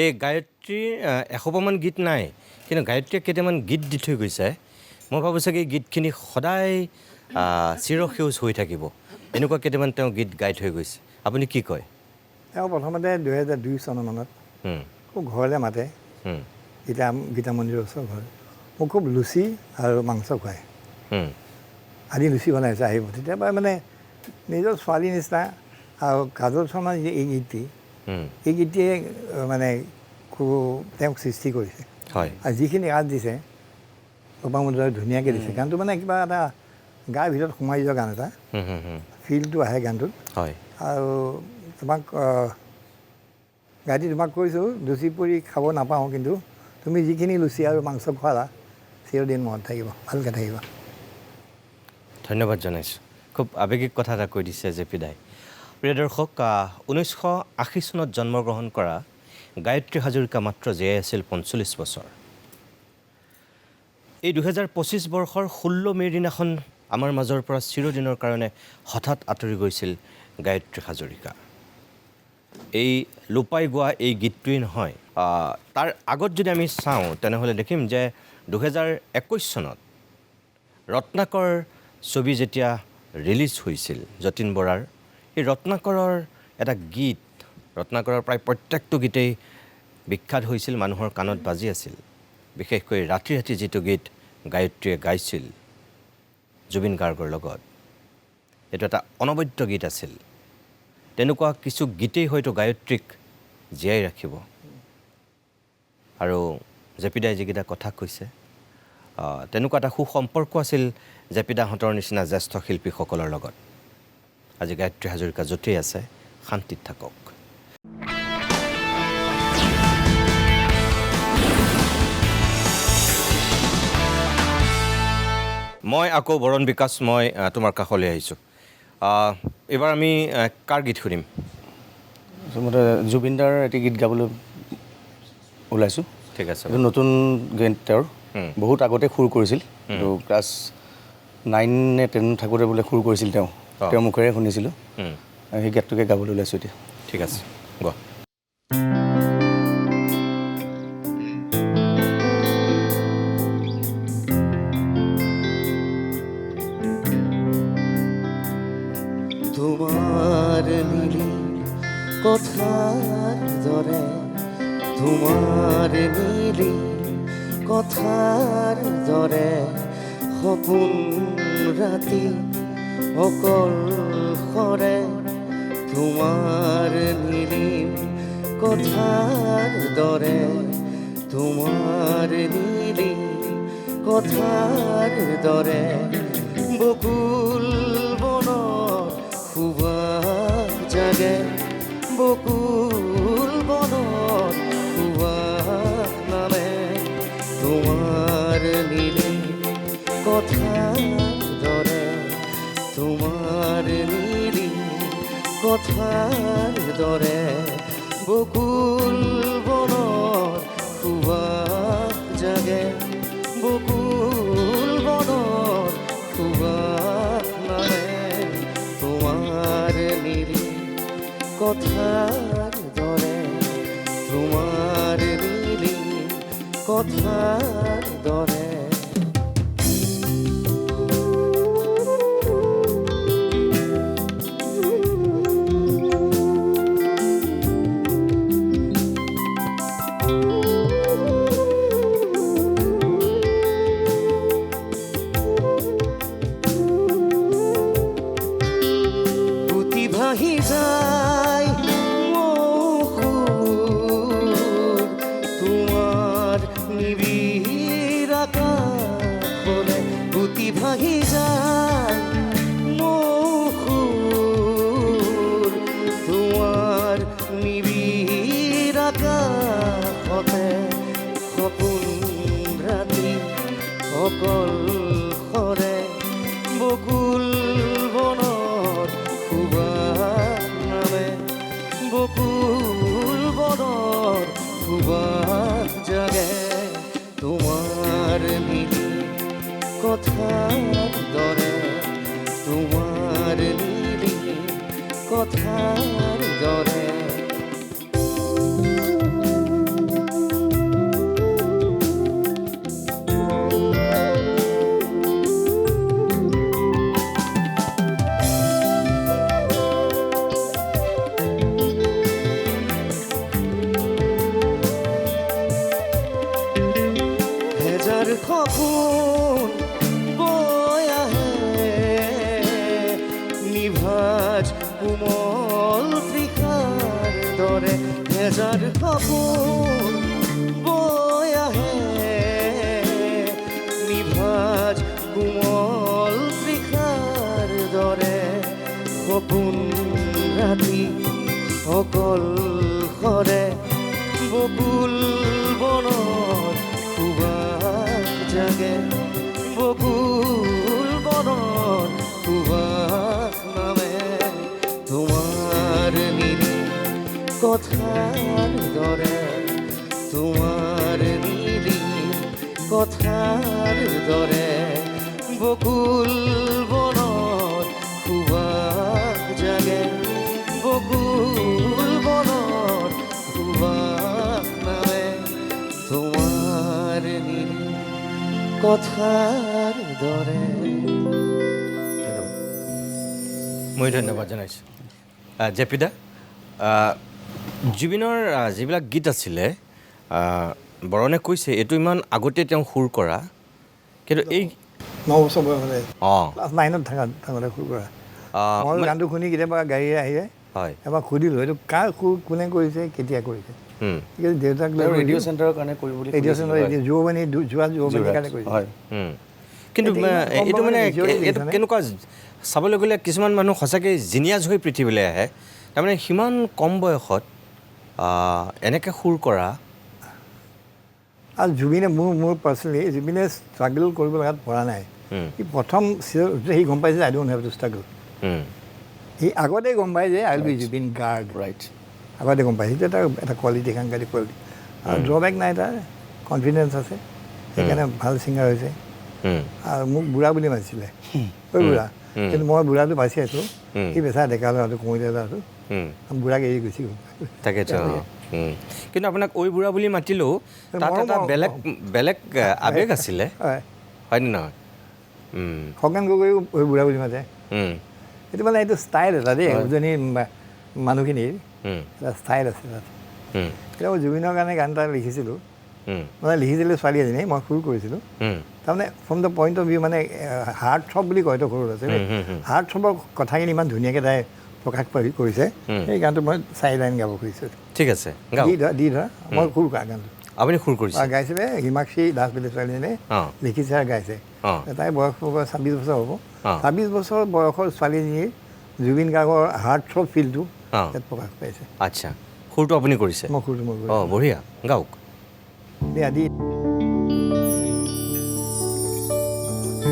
এই গায়ত্ৰীৰ 100মান গীত নাই, কিন্তু গায়ত্ৰীয়ে কেইটামান গীত দি থৈ গৈছে। মই ভাবোঁ চাগে এই গীতখিনি সদায় চিৰসেউজ হৈ থাকিব। এনেকুৱা কেইটামান তেওঁ গীত গাই থৈ গৈছে, আপুনি কি কয়? তেওঁ প্ৰথমতে 2002 চনমানত খুব ঘৰলৈ মাতে, গীতা মন্দিৰৰ ওচৰৰ ঘৰ। মোক খুব লুচি আৰু মাংস খুৱায়। আজি লুচি বনাইছে আহিব। তেতিয়াৰ পৰা মানে নিজৰ ছোৱালীৰ নিচিনা। আৰু কাজল শৰ্মাৰ যে এই গীতটিয়ে মানে খুব তেওঁক সৃষ্টি কৰিছে। হয়, আৰু যিখিনি আঁচ দিছে লোপামুদ্ৰাই ধুনীয়াকৈ দিছে। গানটো মানে কিবা এটা গাৰ ভিতৰত সোমাই যোৱা গান এটা, ফিলটো আহে গানটোত। হয়, আৰু তোমাক গাইটি তোমাক কৈছোঁ, লুচি পুৰি খাব নাপাওঁ, কিন্তু তুমি যিখিনি লুচি আৰু মাংস খোৱালা চিৰদিন মনত থাকিব, ভালকৈ থাকিব। ধন্যবাদ জনাইছোঁ। খুব আৱেগিক কথা এটা কৈ দিছে জেপিদাই। প্ৰিয় দৰ্শক, 1980 চনত জন্মগ্ৰহণ কৰা গায়ত্ৰী হাজৰিকা মাত্ৰ জীয়াই আছিল 45 বছৰ। এই 2025 বৰ্ষৰ 16 মে'ৰ দিনাখন আমাৰ মাজৰ পৰা চিৰদিনৰ কাৰণে হঠাৎ আঁতৰি গৈছিল গায়ত্ৰী হাজৰিকা। এই লোপাই গোৱা এই গীতটোৱেই নহয়, তাৰ আগত যদি আমি চাওঁ তেনেহ'লে দেখিম যে 2021 চনত ৰত্নাকৰ ছবি যেতিয়া ৰিলিজ হৈছিল যতীন বৰাৰ, এই ৰত্নাকৰৰ এটা গীত, ৰত্নাকৰৰ প্ৰায় প্ৰত্যেকটো গীতেই বিখ্যাত হৈছিল, মানুহৰ কাণত বাজি আছিল। বিশেষকৈ ৰাতি ৰাতি যিটো গীত গায়ত্ৰীয়ে গাইছিল জুবিন গাৰ্গৰ লগত, এইটো এটা অনবদ্য গীত আছিল। তেনেকুৱা কিছু গীতেই হয়তো গায়ত্ৰীক জীয়াই ৰাখিব। আৰু জেপিদাই যিকেইটা কথা কৈছে, তেনেকুৱা এটা সুসম্পৰ্ক আছিল জেপিদাহঁতৰ নিচিনা জ্যেষ্ঠ শিল্পীসকলৰ লগত। আজি গায়ত্ৰী হাজৰিকা য'তেই আছে শান্তিত থাকক। মই আকৌ বৰণ বিকাশ, মই তোমাৰ কাষলৈ আহিছোঁ। এইবাৰ আমি কাৰ গীত শুনিম? আচলতে জুবিনদাৰ এটি গীত গাবলৈ ওলাইছোঁ। ঠিক আছে, এইটো নতুন গীত তেওঁৰ, বহুত আগতে সুৰ কৰিছিল। এইটো ক্লাছ 9 নে 10 থাকোঁতে বোলে সুৰ কৰিছিল তেওঁ, তেওঁৰ মুখেৰে শুনিছিলোঁ। সেই গীতটোকে গাবলৈ ওলাইছোঁ এতিয়া। ঠিক আছে, গোৱা। তোমাৰ নীলি কথাৰ দৰে, তোমাৰ নীলি কথাৰ দৰে সপোন ৰাতি অকলশৰে, তোমাৰ নীলি কথাৰ দৰে, তোমাৰ নীলি কথাৰ দৰে বকুল বনত সুবাস জাগে, বকুল বনত সুবাস নামে, তোমাৰ নীলি কথাৰ দৰে, তোমাৰ নীলি কথাৰ দৰে বকুল বনত সুবাস জাগে, বকুল বনত সুবাস নামে, তোমাৰ নীলি কথাৰ দৰে, তোমাৰ নীলি কথাৰ দৰে। ভাহি যায় তোমাৰ নিবিড় আকাশলে, বুটি ভাহি যায় তোমাৰ নিবিড় আকাশতে, সপোন ৰাতি অকলশৰে বকুল বনত সুবাস নামে, বকুল বনত সুবাস জাগে, তোমাৰ নীলি কথাৰ দৰে, তোমাৰ নীলি কথাৰ দৰে। কোমল তৃষাৰ দৰে হেজাৰ সপোন বৈ আহে নিভাজ কোমল তৃষাৰ দৰে সপোন ৰাতি অকল সৰে বকুল বনত সুবাস জাগে বকুল বনত সুবাস নামে তোমাৰ নীলি কথাৰ দৰে তোমাৰ নীলি কথাৰ দৰে বকুল বনত সুবাস জাগে বকুল বনত সুবাস নামে তোমাৰ নীলি কথাৰ দৰে মই ধন্যবাদ জনাইছোঁ জেপিদা জুবিনৰ যিবিলাক গীত আছিলে বৰণে কৈছে এইটো ইমান আগতে তেওঁ সুৰ কৰা কিন্তু এই 9 বছৰ বয়স হ'লে অঁ ক্লাছ 9ত থাকোঁতে সুৰ কৰা মই গানটো শুনি কেতিয়াবা গাড়ীৰে আহিলে হয় এবাৰ সুধিলোঁ এইটো কাৰ সুৰ কোনে কৰিছে কেতিয়া কৰিছে কিন্তু দেউতাক লৈ ৰেডিঅ' চেণ্টাৰৰ কাৰণে কৰিব বুলি ৰেডিঅ' চেণ্টাৰ যুৱবাণী যুৱবাণীৰ কাৰণে কৰিছে হয় কিন্তু এইটো মানে এইটো কেনেকুৱা চাবলৈ গ'লে কিছুমান মানুহ সঁচাকৈ জিনিয়াছ হৈ পৃথিৱীলৈ আহে তাৰমানে সিমান কম বয়সত এনেকৈ সুৰ কৰা আৰু জুবিনে মোৰ পাৰ্চনেলি জুবিনে ষ্ট্ৰাগল কৰিব লগাত পৰা নাই সি প্ৰথম সি গম পাইছে I don't have to struggle সি আগতে গম পায় যে I will be Zubeen Garg right আগতে গম পায় সেইটো এটা কোৱালিটি সাংঘাতিক কোৱালিটি আৰু ড্ৰবেক নাই তাৰ কনফিডেঞ্চ আছে সেইকাৰণে ভাল ছিংগাৰ হৈছে আৰু মোক বুঢ়া বুলি মাতিছিলে ঐ বুঢ়া কিন্তু মই বুঢ়াটো বাচি আছোঁ সি বেচা ডেকা ল'ৰাটো কুঁৱলীয়া ল'ৰাটো বুঢ়াক এৰি গুচি গ'ল তাকেতো কিন্তু আপোনাক ঐ বুঢ়া বুলি মাতিলেও তাত এটা বেলেগ বেলেগ আৱেগ আছিলে হয় হয়নে নহয় খগেন গগৈও ঐ বুঢ়া বুলি মাতে এইটো মানে এইটো ষ্টাইল এটা দেই উজনি মানুহখিনিৰ এটা ষ্টাইল আছে তাত এতিয়া মই জুবিনৰ কাৰণে গান এটা লিখিছিলোঁ মানে লিখিছিলোঁ ছোৱালী এজনী মই সুৰ কৰিছিলোঁ তাৰমানে from the point of view মানে হাৰ্ট থ্ৰব বুলি কয়তো সৰু আছে হাৰ্ট থ্ৰবৰ কথাখিনি ইমান ধুনীয়াকৈ তাই প্ৰকাশ কৰিছে সেই গানটো মই 4 লাইন গাব খুজিছোঁ ঠিক আছে দি ধৰা মই সুৰ কৰা গানটো আপুনি সুৰ কৰিছে গাইছিলে হিমাক্ষী দাস বুলি ছোৱালীজনীয়ে লিখিছে আৰু গাইছে তাই বয়স 26 বছৰ হ'ব 26 বছৰ বয়সৰ ছোৱালীজনীৰ জুবিন গাৰ্গৰ হাৰ্ট থ্ৰব ফিলটো ইয়াত প্ৰকাশ পাইছে আচ্ছা সুৰটো আপুনি কৰিছে মই সুৰটো মই অঁ বঢ়িয়া গাওক দিয়া দি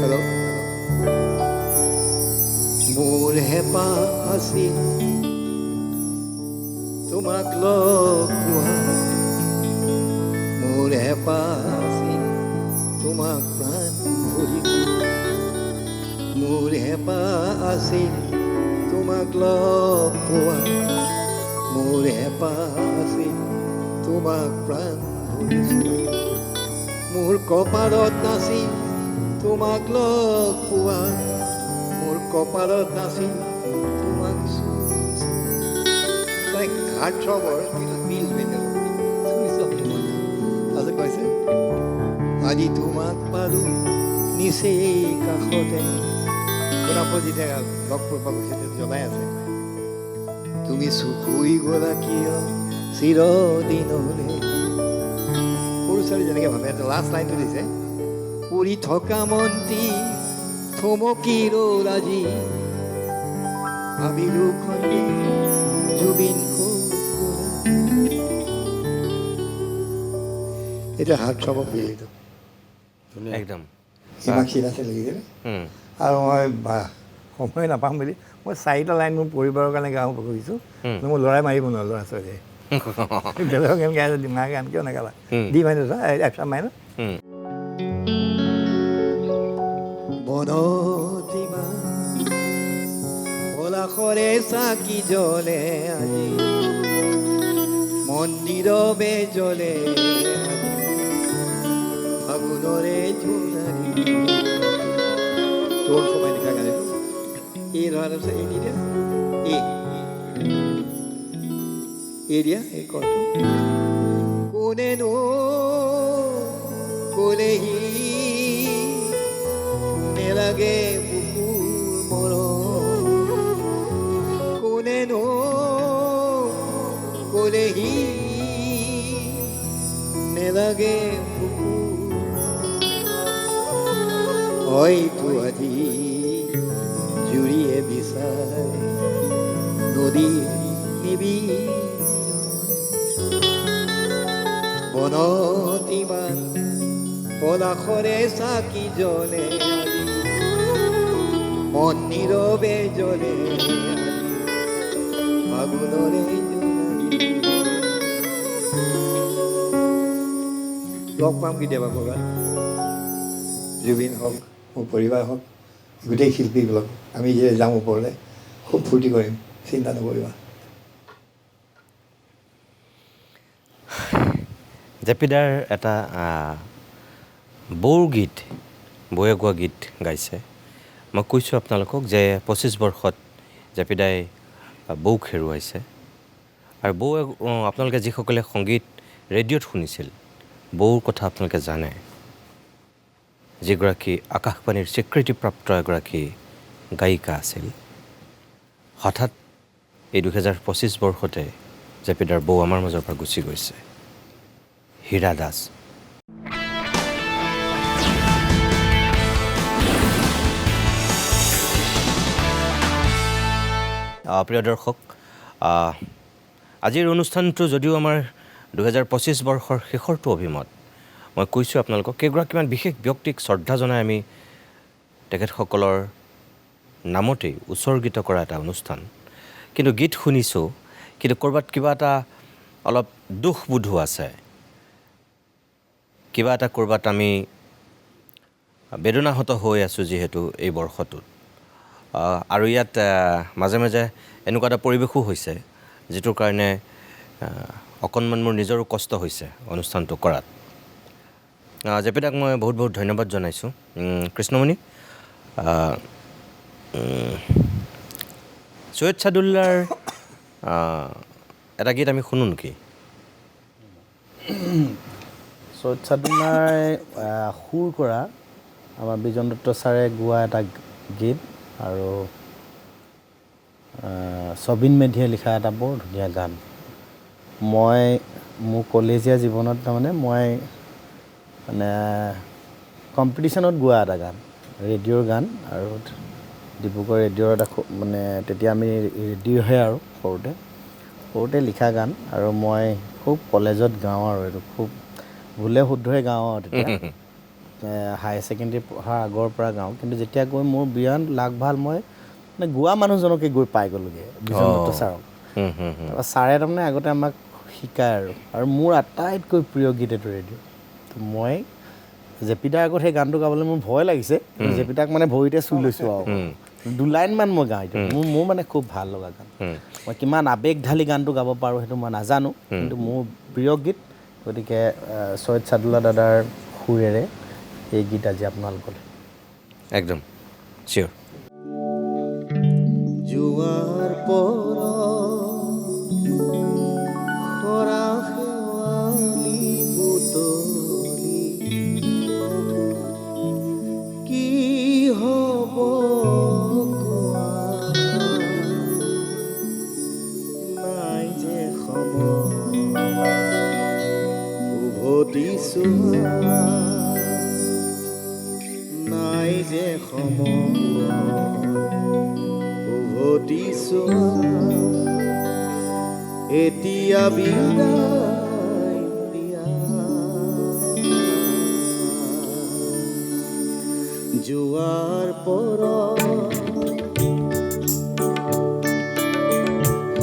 হেল্ল' মোৰ হেঁপাহ আছিল তোমাক লগ পোৱা মোৰ হেঁপাহ আছিল তোমাক প্ৰাণ ভৰি মোৰ হেঁপাহ আছিল তোমাক লগ পোৱা মোৰ হেঁপাহ আছিল তোমাক প্ৰাণ ভৰি মোৰ কপালত নাছিল তোমাক লগ পোৱা মোৰ কপালত নাছিল তোমাক ঘাট চবৰ মিল তাৰপিছত কৈছে আজি তোমাক পালোঁ নিচেই কাষতে আপোনাৰ যেতিয়া লগ কৰিব গৈছে জনাই আছে তুমি চুকুৰি গ'লা কিয় চিৰদিনলে সৰু ছোৱালী যেনেকৈ ভাবে লাষ্ট লাইনটো দিছে উৰি থকা মন্ত্ৰী থমকি ৰ'ল আজি ভাবিলোঁ খন্দি জুবিন এতিয়া হাত চাব খুলিলোঁ একদম হিমাক্ষী দাসে লিখিছিলে আৰু মই সময় নাপাম বুলি মই 4টা লাইন মোৰ পৰিবাৰৰ কাৰণে গাওঁ খুজিছোঁ মোৰ ল'ৰাই মাৰিব নোৱাৰো ল'ৰা ছোৱালীয়ে বেলেগৰ গান গাই ডিমা গান কিয় নাগালা দি মাইনো এপছা মাইনো বনতিমা পলাশৰে চাকি জ্বলে আজি মন্দিৰবে জ্বলে আজি ফাগুনৰে জোনাৰী তোৰ সময় লিখা গান এই ধৰা এই দি দিয়া এই দিয়া এই কণ্ঠ কোনেনো কোনেহি নেলাগে বুকুৰ মৰম কোনে কবলেহি নেলাগে হয়তো আজি জুৰিয়ে বিচাৰ নদী নিবি বনত ইমান পলাশৰে চাকি জ্বলে আজি মন নীৰৱে জ্বলে আজি ফাগুনৰে লগ পাম কেতিয়াবা ক'ৰবাত জুবিন হওক মোৰ পৰিবাৰ হওক গোটেই শিল্পীবিলাক আমি যে যাওঁ ওপৰলৈ খুব ফূৰ্তি কৰিম চিন্তা নকৰিবা জেপিদাৰ এটা বৌৰ গীত বৌয়ে গোৱা গীত গাইছে মই কৈছোঁ আপোনালোকক যে 25 বৰ্ষত জেপিদাই বৌক হেৰুৱাইছে আৰু বৌ আপোনালোকে যিসকলে সংগীত ৰেডিঅ'ত শুনিছিল বৌৰ কথা আপোনালোকে জানে যিগৰাকী আকাশবাণীৰ স্বীকৃতিপ্ৰাপ্ত এগৰাকী গায়িকা আছিল হঠাৎ এই 2025 বৰ্ষতে জেপিদাৰ বৌ আমাৰ মাজৰ পৰা গুচি গৈছে হীৰা দাস প্ৰিয় দৰ্শক আজিৰ অনুষ্ঠানটো যদিও আমাৰ 2025 বৰ্ষৰ শেষৰটো অভিমত মই কৈছোঁ আপোনালোকক কেইগৰাকীমান বিশেষ ব্যক্তিক শ্ৰদ্ধা জনাই আমি তেখেতসকলৰ নামতেই উৎসৰ্গিত কৰা এটা অনুষ্ঠান কিন্তু গীত শুনিছোঁ কিন্তু ক'ৰবাত কিবা এটা অলপ দুখবোধো আছে কিবা এটা ক'ৰবাত আমি বেদনাহত হৈ আছোঁ যিহেতু এই বৰ্ষটোত আৰু ইয়াত মাজে মাজে এনেকুৱা এটা পৰিৱেশো হৈছে যিটোৰ কাৰণে অকণমান মোৰ নিজৰো কষ্ট হৈছে অনুষ্ঠানটো কৰাত জেপিদাক মই বহুত বহুত ধন্যবাদ জনাইছোঁ কৃষ্ণমণি চৈয়দ চাদুল্লাৰ এটা গীত আমি শুনো নেকি চৈয়দ চাদুল্লাই সুৰ কৰা আমাৰ বিজন দত্ত ছাৰে গোৱা এটা গীত আৰু ছবিন মেধিয়ে লিখা এটা বৰ ধুনীয়া গান মই মোৰ কলেজীয়া জীৱনত তাৰমানে মই মানে কম্পিটিশ্যনত গোৱা এটা গান ৰেডিঅ'ৰ গান আৰু ডিব্ৰুগড় ৰেডিঅ'ৰ এটা মানে তেতিয়া আমি ৰেডিঅ'হে আৰু সৰুতে লিখা গান আৰু মই খুব কলেজত গাওঁ আৰু এইটো খুব ভুলে শুদ্ধই গাওঁ আৰু তেতিয়া হায়াৰ ছেকেণ্ডেৰী পঢ়াৰ আগৰ পৰা গাওঁ কিন্তু যেতিয়া গৈ মোৰ বিৰাট লাগ ভাল মই মানে গোৱা মানুহজনকে গৈ পাই গ'লোগৈ বিজন দত্ত ছাৰক তাৰপৰা ছাৰে তাৰমানে আগতে আমাক শিকায় আৰু মোৰ আটাইতকৈ প্ৰিয় গীত এইটো ৰেডিঅ' তো মই জেপিদাৰ আগত সেই গানটো গাবলৈ মোৰ ভয় লাগিছে জেপিদাক মানে ভৰিতে চুই লৈছোঁ আৰু 2 লাইনমান মই গাওঁ এইটো মোৰ মানে খুব ভাল লগা গান মই কিমান আৱেগ ঢালি গানটো গাব পাৰোঁ সেইটো মই নাজানো কিন্তু মোৰ প্ৰিয় গীত গতিকে চৈয়দ চাদুল্লা দাদাৰ সুৰেৰে এই গীত আজি আপোনালোকলৈ একদম চিয়'ৰ জোৱাৰ পৰা খৰা শেৱালি বুটলি কি হ'ব কোৱা নাই যে সময় উভতি চোৱা নাই যে সময় উভতি চোৱা এতিয়া বিদায় দিয়া জোৱাৰ পৰা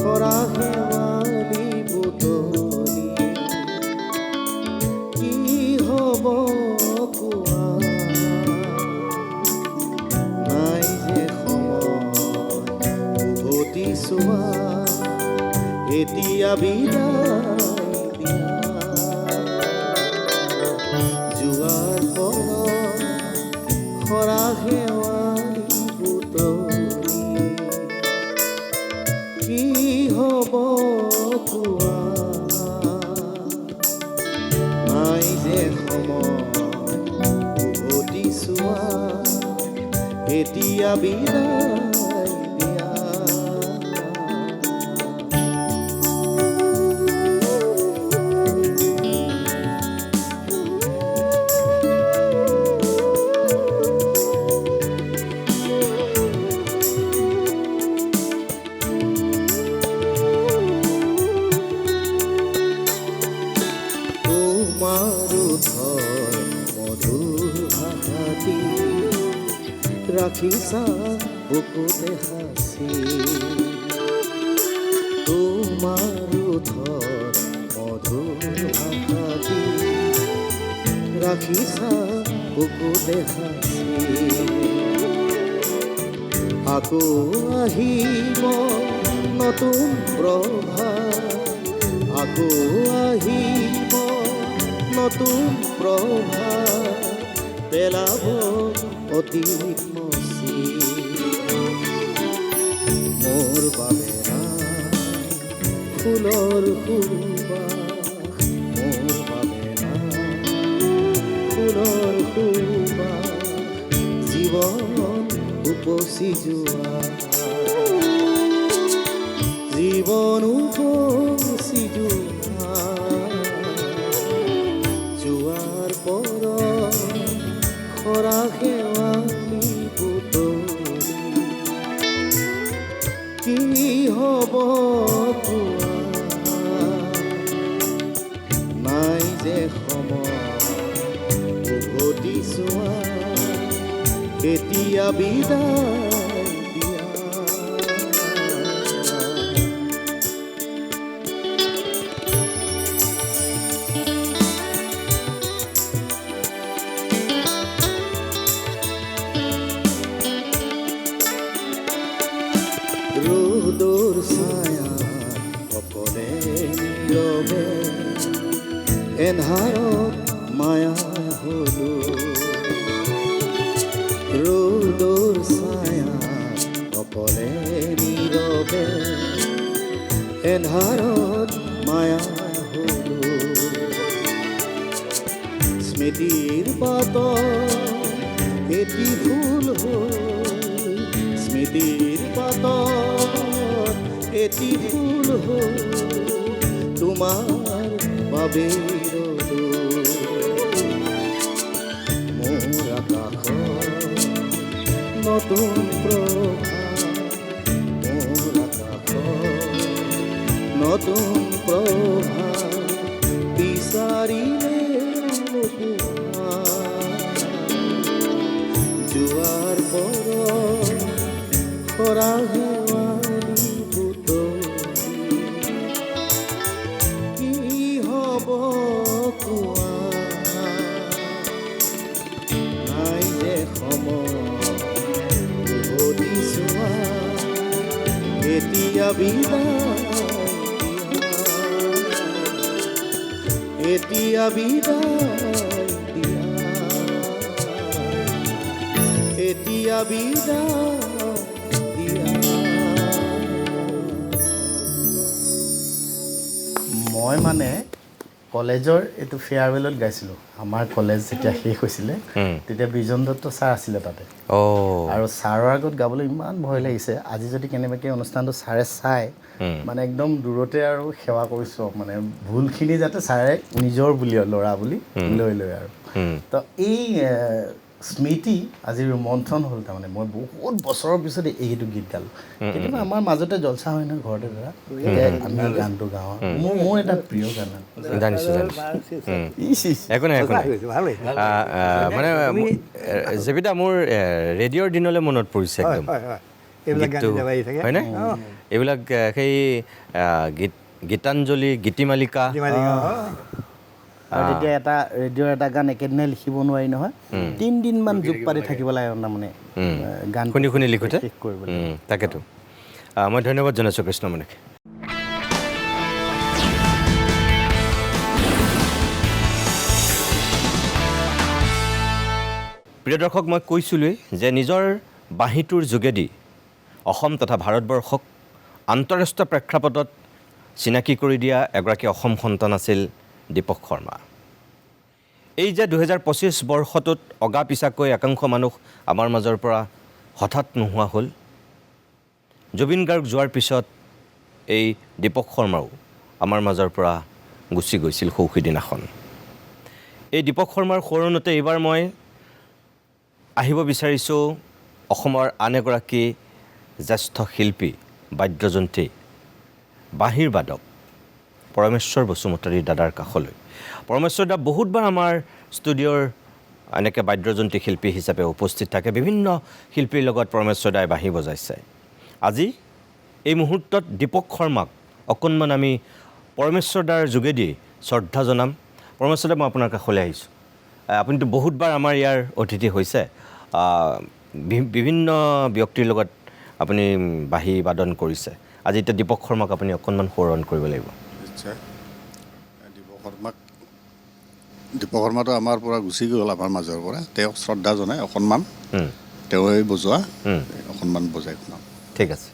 খৰা শেৱালি বুটলি কি হ'ব কোৱা নাই যে সময় উভতি চোৱা এতিয়া বিদায় দিয়া জোৱাৰ পৰা খৰা শেৱালি বুটলি কি হ'ব কোৱা নাই যে সময় উভতি চোৱা এতিয়া বিদায় দিয়া ৰাখিছা বুকুতে সাঁচি তোমাৰ ওঠৰ মধুৰ ভাষা দি ৰাখিছা বুকুতে সাঁচি আকৌ আহিব নতুন প্ৰভাত আকৌ আহিব নতুন প্ৰভাত পেলাব অতীত মচি মোৰ বাবে নাই ফুলৰ সুবাস মোৰ বাবে নাই ফুলৰ সুবাস জীৱন উপচি যোৱা জীৱন উপচি যোৱা যোৱাৰ পৰ খৰা শেৱালি বুটলি কি হ'ব কোৱা নাই যে সময় উভতি চোৱা এতিয়া বিদায় দিয়া ৰ'দৰ ছায়া অকলে নীৰৱে এন্ধাৰত মায়া হলো ৰ'দৰ ছায়া অকলে নীৰৱে এন্ধাৰত মায়া হলো স্মৃতিৰ পাতত এটি ফুল হ'ল স্মৃতিৰ পাতত এটি ফুল হ'ল তোমাৰ বাবে ৰ'লো মোৰ আকাশত নতুন প্ৰভাত মোৰ আকাশত নতুন প্ৰভাত বিচাৰিলে নোপোৱা যোৱাৰ পৰ খৰা শেৱালি বুটলি কি হ'ব কোৱা নাই যে সময় উভতি চোৱা এতিয়া বিদায় দিয়া এতিয়া বিদায় দিয়া এতিয়া বিদায় মই মানে কলেজৰ এইটো ফেয়াৰৱেলত গাইছিলোঁ আমাৰ কলেজ যেতিয়া শেষ হৈছিলে তেতিয়া বিজন দত্ত ছাৰ আছিলে তাতে আৰু ছাৰৰ আগত গাবলৈ ইমান ভয় লাগিছে আজি যদি কেনেবাকৈ অনুষ্ঠানটো ছাৰে চাই মানে একদম দূৰতে আৰু সেৱা কৰিছোঁ মানে ভুলখিনি যাতে ছাৰে নিজৰ বুলি ল'ৰা বুলি লৈ লয় আৰু তো এই স্মৃতি আজি ৰোমন্থন হ'ল তাৰমানে মই বহুত বছৰৰ পিছত এইটো গীত গালোঁ কেতিয়াবা আমাৰ মাজতে জলচা হয় নহয় ঘৰতে ধৰা আমি গানটো গাওঁ মোৰ এটা প্ৰিয় গান জানিছোঁ একো নাই একো নাই মানে জেবিতা মোৰ ৰেডিঅ'ৰ দিনলৈ মনত পৰিছে একদম হয়নে এইবিলাক সেই গীতাঞ্জলি গীতিমালিকা আৰু তেতিয়া এটা ৰেডিঅ'ৰ এটা গান একেদিনাই লিখিব নোৱাৰি নহয় 3 দিনমান জোপ পাতি থাকিব লাগে তাৰমানে গান শুনি শুনি লিখোঁতে শেষ কৰিবলৈ তাকেতো মই ধন্যবাদ জনাইছোঁ কৃষ্ণমণিক প্ৰিয় দৰ্শক মই কৈছিলোঁৱেই যে নিজৰ বাঁহীটোৰ যোগেদি অসম তথা ভাৰতবৰ্ষক আন্তঃৰাষ্ট্ৰীয় প্ৰেক্ষাপটত চিনাকি কৰি দিয়া এগৰাকী অসম সন্তান আছিল দীপক শৰ্মা এই যে 2025 বৰ্ষটোত অগা পিছাকৈ একাংশ মানুহ আমাৰ মাজৰ পৰা হঠাৎ নোহোৱা হ'ল জুবিন গাৰ্গ যোৱাৰ পিছত এই দীপক শৰ্মাও আমাৰ মাজৰ পৰা গুচি গৈছিল সৌসিদিনাখন এই দীপক শৰ্মাৰ সোঁৱৰণতে এইবাৰ মই আহিব বিচাৰিছোঁ অসমৰ আন এগৰাকী জ্যেষ্ঠ শিল্পী বাদ্যযন্ত্ৰী বাঁহীৰ বাদক পৰমেশ্বৰ বসুমতাৰী দাদাৰ কাষলৈ পৰমেশ্বৰ দা বহুতবাৰ আমাৰ ষ্টুডিঅ'ৰ এনেকৈ বাদ্যযন্ত্ৰী শিল্পী হিচাপে উপস্থিত থাকে বিভিন্ন শিল্পীৰ লগত পৰমেশ্বৰ দাই বাঁহী বজাইছে আজি এই মুহূৰ্তত দীপক শৰ্মাক অকণমান আমি পৰমেশ্বৰ দাৰ যোগেদি শ্ৰদ্ধা জনাম পৰমেশ্বৰ দা মই আপোনাৰ কাষলৈ আহিছোঁ আপুনিতো বহুতবাৰ আমাৰ ইয়াৰ অতিথি হৈছে বিভিন্ন ব্যক্তিৰ লগত আপুনি বাঁহী বাদন কৰিছে আজি এতিয়া দীপক শৰ্মাক আপুনি অকণমান সোঁৱৰণ কৰিব লাগিব নিশ্চয় দীপক শৰ্মাটো আমাৰ পৰা গুচি গ'ল আমাৰ মাজৰ পৰা তেওঁক শ্ৰদ্ধা জনাই অকণমান তেওঁৱে বজোৱা অকণমান বজাই শুনাম ঠিক আছে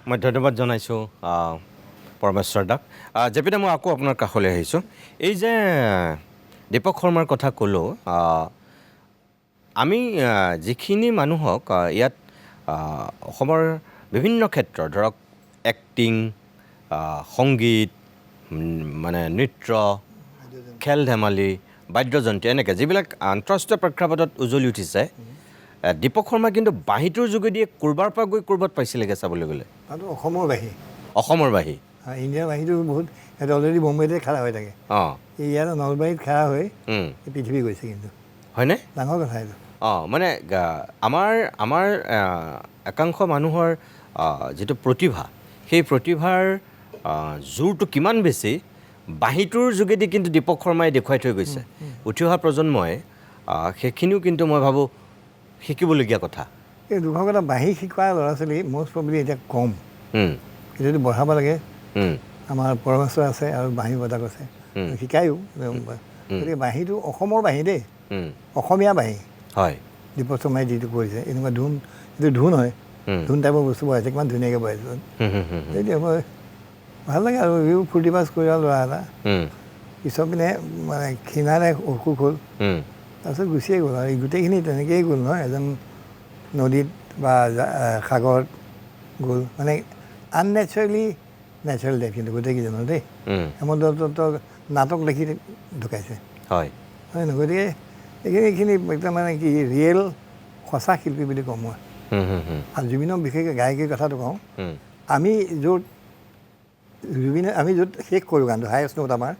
মই ধন্যবাদ জনাইছোঁ পৰমেশ্বৰ দাক জেপিদা মই আকৌ আপোনাৰ কাষলৈ আহিছোঁ এই যে দীপক শৰ্মাৰ কথা ক'লোঁ আমি যিখিনি মানুহক ইয়াত অসমৰ বিভিন্ন ক্ষেত্ৰত ধৰক এক্টিং সংগীত মানে নৃত্য খেল ধেমালি বাদ্যযন্ত্ৰী এনেকৈ যিবিলাক আন্তঃৰাষ্ট্ৰীয় প্ৰেক্ষাপটত উজলি উঠিছে দীপক শৰ্মা কিন্তু বাঁহীটোৰ যোগেদিয়ে ক'ৰবাৰ পৰা গৈ ক'ৰবাত পাইছিলেগৈ চাবলৈ গ'লে আৰু অসমৰ বাঁহী অসমৰ বাঁহী ইণ্ডিয়াৰ বাঁহীটো বহুত সিহঁতে অলৰেডি বম্বেতে খাৰা হৈ থাকে অঁ ইয়াত নলবাৰীত খাৰা হৈ পৃথিৱী গৈছে কিন্তু হয়নে ডাঙৰ কথা এইটো মানে আমাৰ একাংশ মানুহৰ যিটো প্ৰতিভা সেই প্ৰতিভাৰ জোৰটো কিমান বেছি বাঁহীটোৰ যোগেদি কিন্তু দীপক শৰ্মাই দেখুৱাই থৈ গৈছে উঠি অহা প্ৰজন্মই সেইখিনিও কিন্তু মই ভাবোঁ শিকিবলগীয়া কথা এই দুখৰ কথা বাঁহী শিকোৱা ল'ৰা ছোৱালী মষ্ট প্ৰবলি এতিয়া কম এইটো বঢ়াব লাগে আমাৰ পৰমেশ্বৰ আছে আৰু বাঁহী বজাক আছে শিকায়ো গতিকে বাঁহীটো অসমৰ বাঁহী দেই অসমীয়া বাঁহী হয় দীপক শৰ্মাই যিটো কৰিছে এনেকুৱা ধুন এইটো ধুন হয় ধুন টাইপৰ বস্তু বজাইছে কিমান ধুনীয়াকৈ বজাইছে সেইটোৱে মই ভাল লাগে আৰু ইও ফূৰ্তি ফাৰ্ষ্ট কৰি ল'ৰা এটা পিছৰ পিনে মানে ক্ষীণালে অসুখ হ'ল তাৰপিছত গুচিয়ে গ'ল আৰু গোটেইখিনি তেনেকৈয়ে গ'ল নহয় এজন নদীত বা সাগৰত গ'ল মানে আননেচাৰেলি নেচাৰেল ডেথ কিন্তু গোটেইকেইজনৰ দেই হেমন্ত দত্ত নাটক লিখি ঢুকাইছে হয় হয় নহয় গতিকে এইখিনি একদম মানে কি ৰিয়েল সঁচা শিল্পী বুলি কওঁ মই আৰু জুবিনক বিশেষকৈ গায়কীৰ কথাটো কওঁ আমি য'ত শেষ কৰোঁ গানটো হায়েষ্ট নোট আমাৰ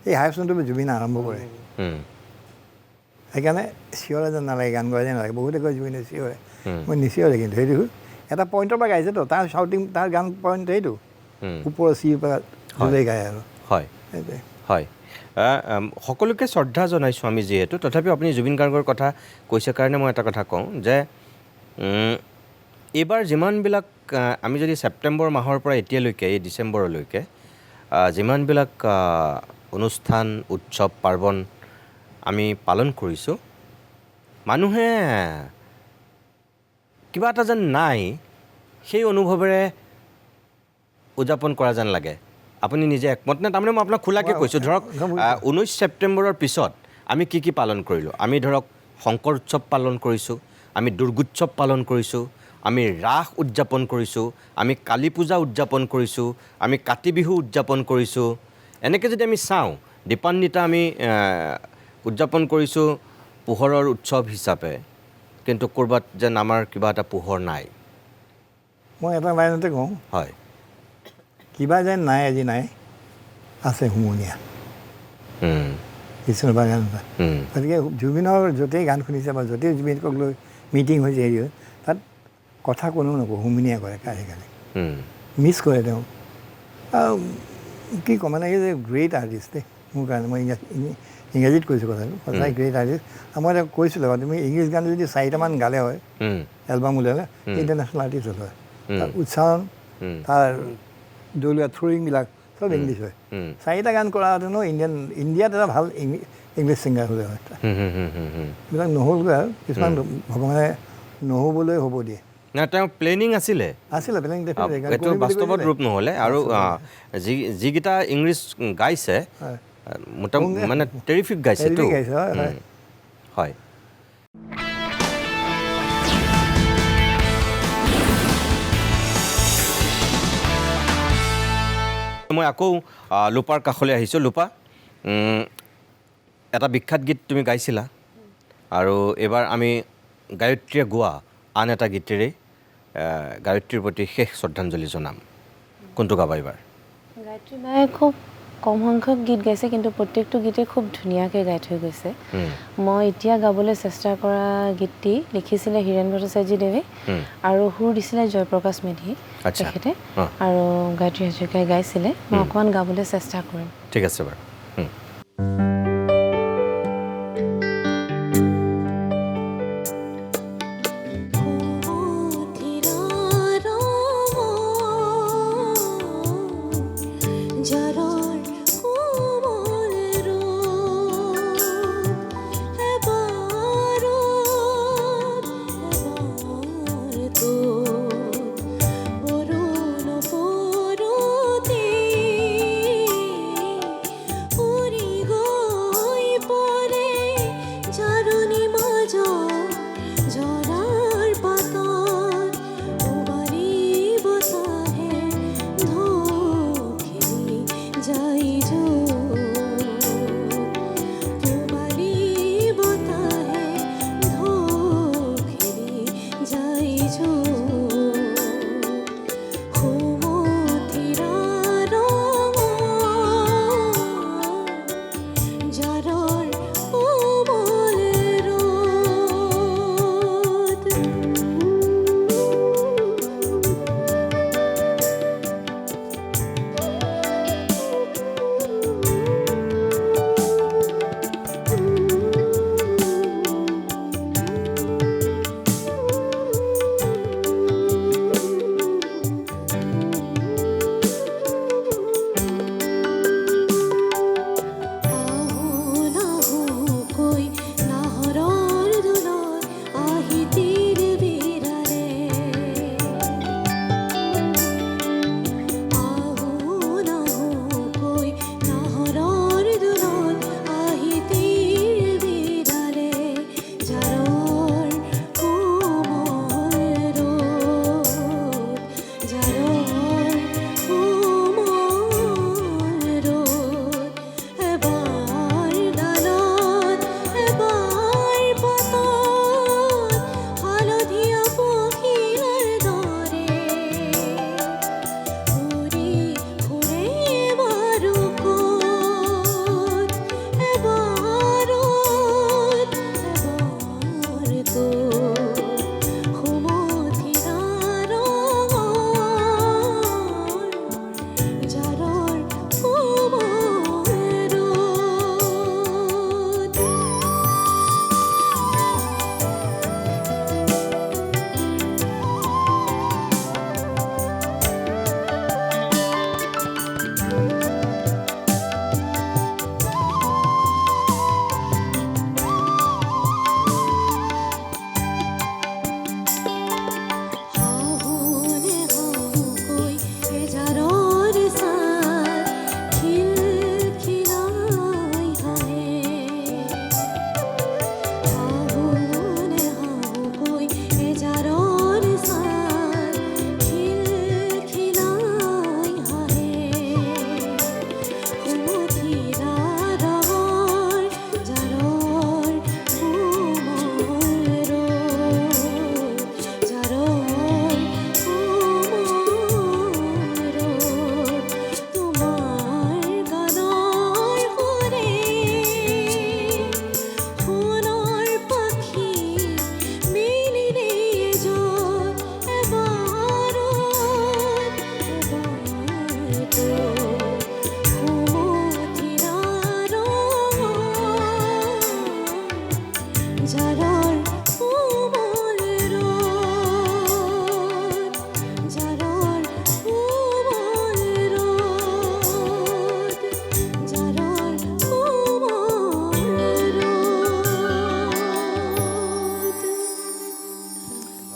এই হায়েষ্ট নোটটো জুবিনে আৰম্ভ কৰে সেইকাৰণে চিঞৰে যেন নালাগে গান গোৱা যেন নালাগে বহুতে কয় জুবিনে চিঞৰে মই নিচিঞৰে কিন্তু সেইটো এটা পইণ্টৰ পৰা গাইছেতো তাৰ চাউটিং তাৰ গান পইণ্ট সেইটো ওপৰৰ চিৰ পৰা জোৰে গায় আৰু হয় সেইটোৱে হয় সকলোকে শ্ৰদ্ধা জনাইছোঁ আমি যিহেতু তথাপিও আপুনি জুবিন গাৰ্গৰ কথা কৈছে কাৰণে মই এটা কথা কওঁ যে এইবাৰ যিমানবিলাক আমি যদি ছেপ্টেম্বৰ মাহৰ পৰা এতিয়ালৈকে এই ডিচেম্বৰলৈকে যিমানবিলাক অনুষ্ঠান উৎসৱ পাৰ্বণ আমি পালন কৰিছোঁ মানুহে কিবা এটা যেন নাই সেই অনুভৱেৰে উদযাপন কৰা যেন লাগে আপুনি নিজে একমত নে তাৰমানে মই আপোনাক খোলাকৈ কৈছোঁ ধৰক 19 ছেপ্টেম্বৰৰ পিছত আমি কি পালন কৰিলোঁ আমি ধৰক শংকৰ উৎসৱ পালন কৰিছোঁ আমি দুৰ্গোৎসৱ পালন কৰিছোঁ আমি ৰাস উদযাপন কৰিছোঁ আমি কালী পূজা উদযাপন কৰিছোঁ আমি কাতি বিহু উদযাপন কৰিছোঁ এনেকৈ যদি আমি চাওঁ দীপান্বিতা আমি উদযাপন কৰিছোঁ পোহৰৰ উৎসৱ হিচাপে কিন্তু ক'ৰবাত যেন আমাৰ কিবা এটা পোহৰ নাই মই এটা লাইনতে কওঁ হয় কিবা যেন নাই আজি নাই আছে হুমুনিয়া কৃষ্ণ গান এটা গতিকে জুবিনৰ য'তেই গান শুনিছে বা য'তেই জুবিনক লৈ মিটিং হৈছে হেৰি হয় তাত কথা কোনেও নকওঁ হুমুনিয়া কৰে আজিকালি মিছ কৰে তেওঁ কি ক'ম মানে এই যে গ্ৰেট আৰ্টিষ্ট দেই মোৰ কাৰণে মই ইংৰাজীত কৈছোঁ কথাটো সঁচাই গ্ৰেট আৰ্টিষ্ট আৰু মই কৈছিলোঁ তুমি ইংলিছ গান যদি 4টামান গালে হয় এলবাম উলিয়ালে ইণ্টাৰনেশ্যনেল আৰ্টিষ্ট হ'ল হয় তাৰ উচ্চাৰণ তাৰ দলীয় থ্ৰয়িংবিলাক চব ইংলিছ হয় 4টা গান কৰা হেঁতেনো ইণ্ডিয়াত এটা ভাল ইংলিছ ছিংগাৰ হ'লে হয় এইবিলাক নহ'লগৈ আৰু কিছুমান ভগৱানে নহ'বলৈ হ'ব দিয়ে না তেওঁ প্লেনিং আছিলে প্লেনিং এইটো বাস্তৱত ৰূপ নহ'লে আৰু যিকেইটা ইংলিছ গাইছে মোটামুটি মানে টেৰিফিক গাইছেতো হয় মই আকৌ লোপাৰ কাষলৈ আহিছোঁ লোপা এটা বিখ্যাত গীত তুমি গাইছিলা আৰু এইবাৰ আমি গায়ত্ৰীয়ে গোৱা আন এটা গীতেৰে গায়ত্ৰীৰ প্ৰতি শেষ শ্ৰদ্ধাঞ্জলি জনাম কোনটো গাবা এইবাৰ গায়ত্ৰী বাই খুব কম সংখ্যক গীত গাইছে কিন্তু প্ৰত্যেকটো গীতেই খুব ধুনীয়াকৈ গাই থৈ গৈছে মই এতিয়া গাবলৈ চেষ্টা কৰা গীতটি লিখিছিলে হীৰেণ ভট্টাচাৰ্য দেৱে আৰু সুৰ দিছিলে জয়প্ৰকাশ মেধি তেখেতে আৰু গায়ত্ৰী হাজৰিকাই গাইছিলে মই অকণমান গাবলৈ চেষ্টা কৰিম ঠিক আছে বাৰু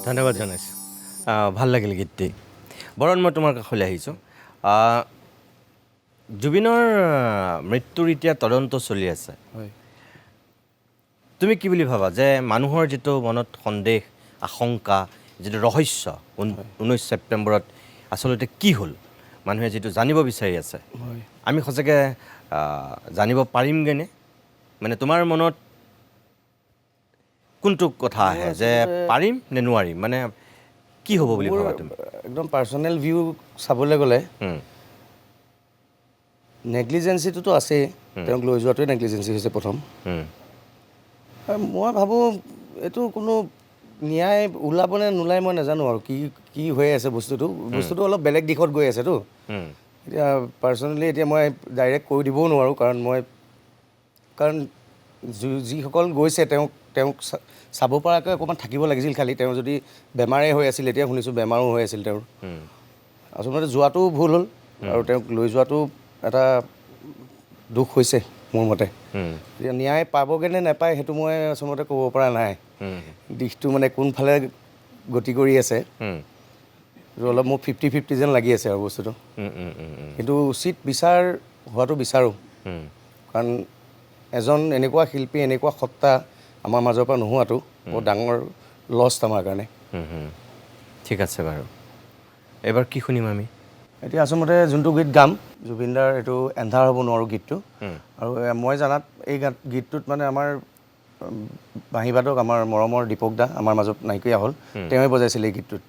ধন্যবাদ জনাইছোঁ ভাল লাগিল গীতটি বৰণ মই তোমাৰ কাষলৈ আহিছোঁ জুবিনৰ মৃত্যুৰ এতিয়া তদন্ত চলি আছে হয় তুমি কি বুলি ভাবা যে মানুহৰ যিটো মনত সন্দেহ আশংকা যিটো ৰহস্য 19 ছেপ্টেম্বৰত আচলতে কি হ'ল মানুহে যিটো জানিব বিচাৰি আছে হয় আমি সঁচাকৈ জানিব পাৰিমগৈনে মানে তোমাৰ মনত কোনটো কথা আহে যে পাৰিম নে নোৱাৰিম মানে কি হ'ব বুলি ভাবা তুমি একদম পাৰ্চনেল ভিউ চাবলৈ গ'লে হুম, নেগলিজেঞ্চিটোতো আছেই তেওঁক লৈ যোৱাটোৱে নেগলিজেঞ্চি হৈছে প্ৰথম হুম, মই ভাবোঁ এইটো কোনো ন্যায় ওলাব নে নোলাই মই নাজানো আৰু কি কি হৈ আছে বস্তুটো অলপ বেলেগ দিশত গৈ আছেতো হুম, এতিয়া পাৰ্চনেলি এতিয়া মই ডাইৰেক্ট কৈ দিবও নোৱাৰোঁ কাৰণ যিসকল গৈছে তেওঁক চাব পৰাকৈ অকণমান থাকিব লাগিছিল খালি তেওঁ যদি বেমাৰেই হৈ আছিল এতিয়া শুনিছোঁ বেমাৰো হৈ আছিল তেওঁৰ হুম, আচলতে যোৱাটো ভুল হ'ল আৰু তেওঁক লৈ যোৱাটো এটা দুখ হৈছে মোৰ মতে হুম, এতিয়া ন্যায় পাবগৈ নে নাপায় সেইটো মই আচলতে ক'ব পৰা নাই হুম, দিশটো মানে কোনফালে গতি কৰি আছে হুম, সেইটো অলপ মোৰ 50-50 যেন লাগি আছে আৰু বস্তুটো হুম, হুম, হুম, হুম, কিন্তু উচিত বিচাৰ হোৱাটো বিচাৰোঁ হুম, কাৰণ এজন এনেকুৱা শিল্পী এনেকুৱা সত্তা আমাৰ মাজৰ পৰা নোহোৱাটো বৰ ডাঙৰ লষ্ট আমাৰ কাৰণে হুম, হুম। ঠিক আছে বাৰু এইবাৰ কি শুনিম আমি এতিয়া আচলতে যোনটো গীত গাম জুবিনদাৰ এইটো এন্ধাৰ হ'ব নোৱাৰোঁ গীতটো আৰু মই জানাত এই গীতটোত মানে আমাৰ বাঁহীবাদক আমাৰ মৰমৰ দীপক দা আমাৰ মাজত নাইকিয়া হ'ল তেওঁৱে বজাইছিল এই গীতটোত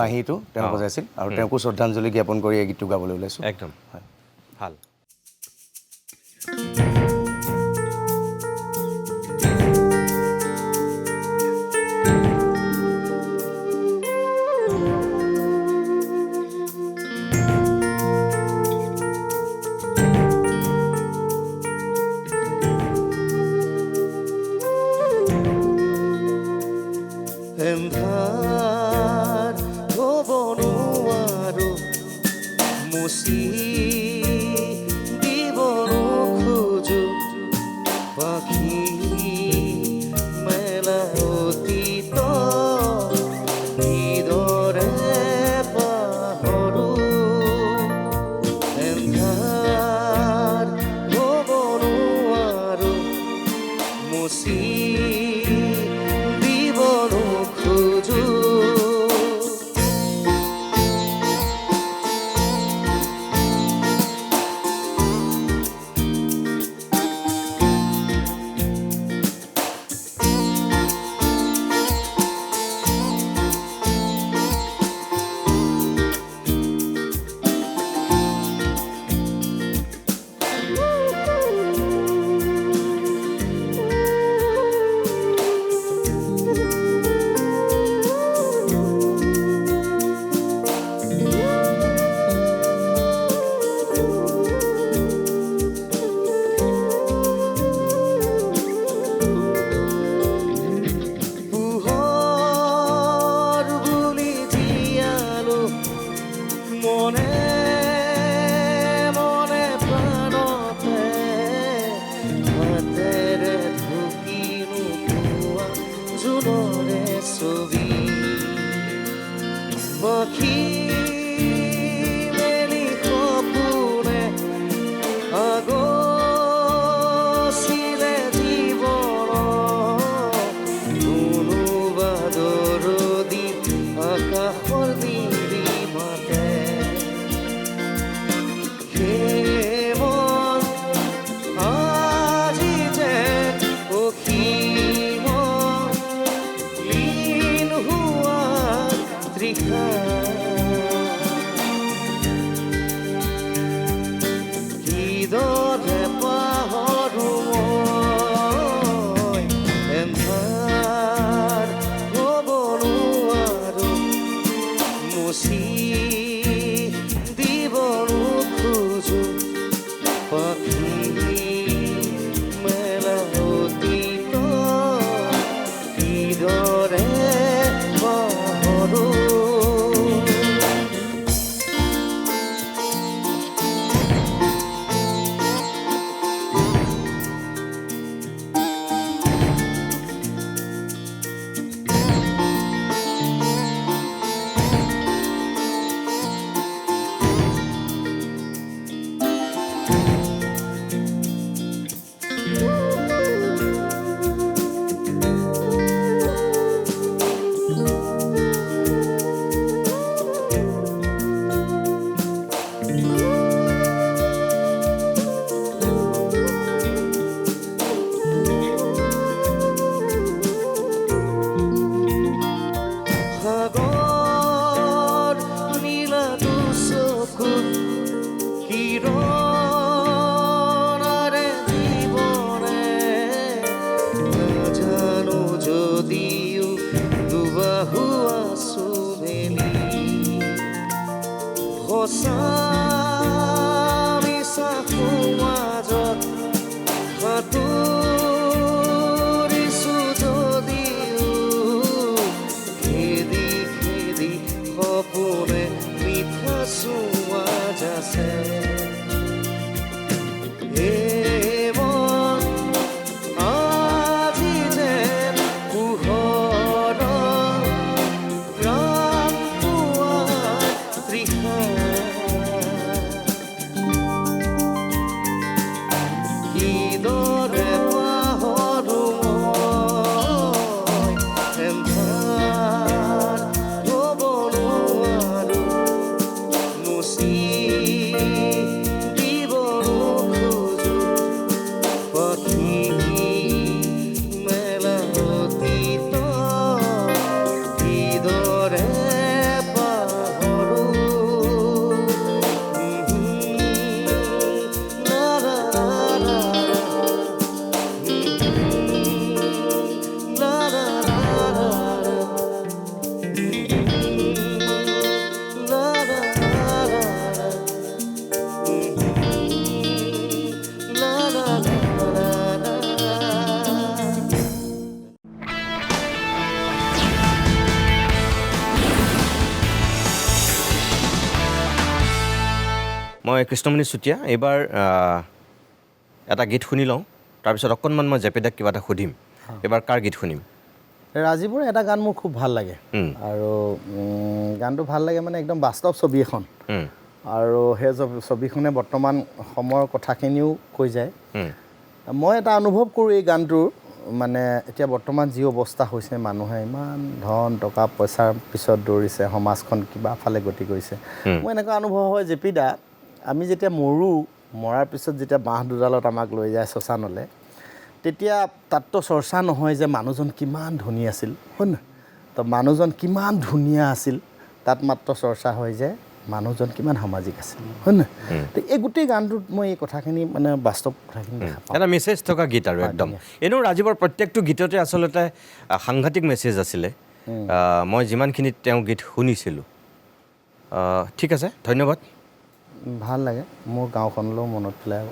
বাঁহীটো তেওঁ বজাইছিল আৰু তেওঁকো শ্ৰদ্ধাঞ্জলি জ্ঞাপন কৰি এই গীতটো গাবলৈ ওলাইছোঁ একদম হয় ভাল এন্ধাৰ হ'ব নোৱাৰো মুচি দিব নোখোজো পাখি মেলা অতীত হৃদৰে পাহৰো এন্ধাৰ হ'ব নোৱাৰো মুচি দিব নোখোজো পোহৰ বুলি জীয়ালো মনে মনে প্ৰাণতে হাতেৰে ঢুকিনো পোৱা জোনৰে ছবি পাখি মেলি সপোনে আগচিলে দৰদি আকাশৰ নিৰিমাতে মন আজি যে অসীম লীন হোৱা তৃষা সঁচা মিছা সমাজত সাঁতুৰিছো যদিও খেদি খেদি সপোনে মিঠা চুৱাজ আছে মই কৃষ্ণমণি চুতীয়া এইবাৰ এটা গীত শুনি লওঁ তাৰপিছত অকণমান মই জেপেদাক কিবা এটা সুধিম এইবাৰ কাৰ গীত শুনিম ৰাজীৱৰ এটা গান মোৰ খুব ভাল লাগে আৰু গানটো ভাল লাগে মানে একদম বাস্তৱ ছবি এখন আৰু সেই ছবিখনে বৰ্তমান সময়ৰ কথাখিনিও কৈ যায় মই এটা অনুভৱ কৰোঁ এই গানটোৰ মানে এতিয়া বৰ্তমান যি অৱস্থা হৈছে মানুহে ইমান ধন টকা পইচাৰ পিছত দৌৰিছে সমাজখন কিবা ফালে গতি কৰিছে মোৰ এনেকুৱা অনুভৱ হয় জেপি দা আমি যেতিয়া মৰাৰ পিছত যেতিয়া বাঁহ দুডালত আমাক লৈ যায় শ্মশানলৈ তেতিয়া তাততো চৰ্চা নহয় যে মানুহজন কিমান ধনী আছিল হয় নহয় তো মানুহজন কিমান ধুনীয়া আছিল তাত মাত্ৰ চৰ্চা হয় যে মানুহজন কিমান সামাজিক আছিল হয় নহয় তো এই গোটেই গানটোত মই এই কথাখিনি মানে বাস্তৱ কথাখিনি দেখা পাওঁ এটা মেছেজ থকা গীত আৰু একদম এনেও ৰাজীৱৰ প্ৰত্যেকটো গীততে আচলতে সাংঘাতিক মেছেজ আছিলে মই যিমানখিনি তেওঁ গীত শুনিছিলোঁ ঠিক আছে ধন্যবাদ ভাল লাগে মোৰ গাঁওখনলৈও মনত পেলাই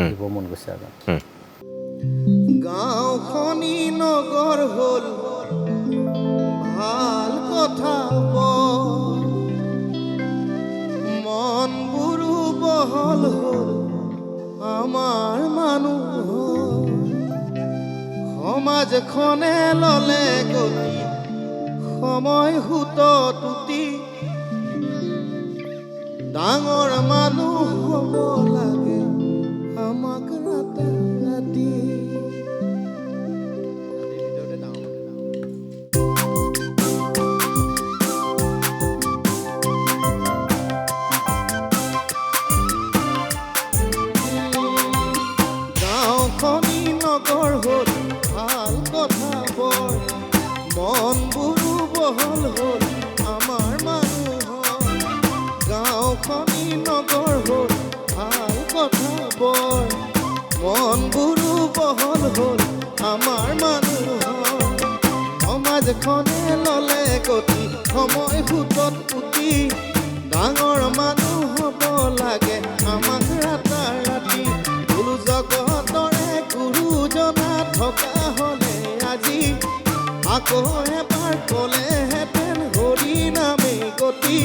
দিব মন গৈছে আৰু গাঁওখনি নগৰ হ'ল ভাল কথা মনবোৰো বহল হ'ল আমাৰ মানুহ সমাজখনে ল'লে গতি সময় সুত তুতি ডাঙৰ মানুহ হ'ব লাগে আমাক ৰাতি গাঁওখনি নগৰ হ'ল ভাল কথা বৰ মনবোৰো বহল হ'ল আমাৰ মানুহৰ গাঁওখনি নগৰ হ'ল ভাল কথা বৰ মনবোৰো বহল হ'ল আমাৰ মানুহৰ সমাজখনে ল'লে গতি সময় সুতত উঠি ডাঙৰ মানুহ হ'ব লাগে আমাক ৰাতি ভুল জগতৰে গুৰুজনা থকা হ'লে আজি আকৌ এবাৰ ক'লেহেঁতেন হৰি নামে গতি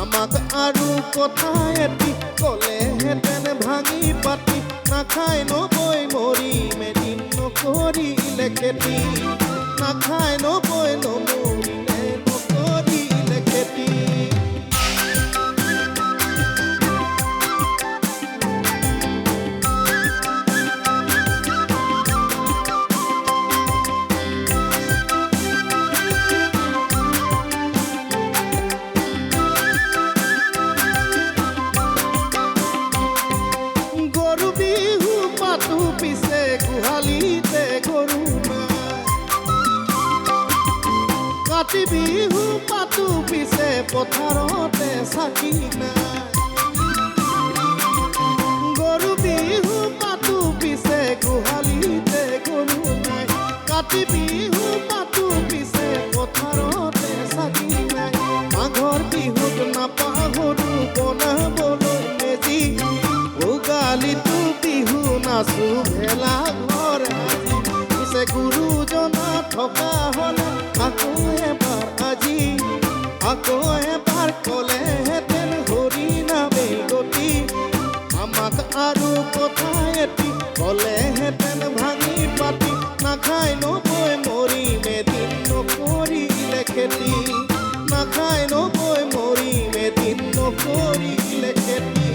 আমাক আৰু কথা এটি ক'লেহেঁতেন ভাঙি পাতি নাখাই নবৈ মৰি মেদিন নকৰিলে খেতি নাখাই নবৈ নমৰিলে নকৰিলে খেতি কাতি বিহু পাতো পিছে পথাৰতে চাকি নাই গৰু বিহু পাতো পিছে গোহালিতে গৰু নাই কাতি বিহু পাতো পিছে পথাৰতে চাকি নাই মাঘৰ বিহুত নাপাহৰো আকৌ এবাৰ ক'লেহেঁতেন হৰি নামে গতি আমাক আৰু কথা এটি ক'লেহেঁতেন ভাঙি পাতি নাখাই নবৈ মৰিম এদিন নকৰিলে খেতি নাখাই নবৈ মৰিম এদিন নকৰিলে খেতি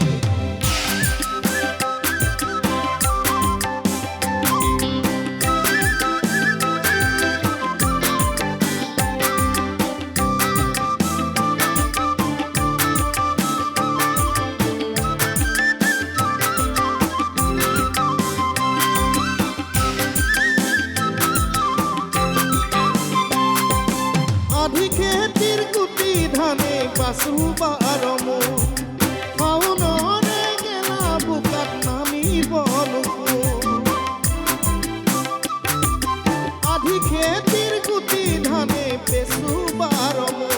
আধি খেতিৰ গুটি ধানে পাছো বাৰমো শাওণৰে গেলা বোকাত নামিব নুকো আধি খেতিৰ গুটি ধানে পেছো বাৰমো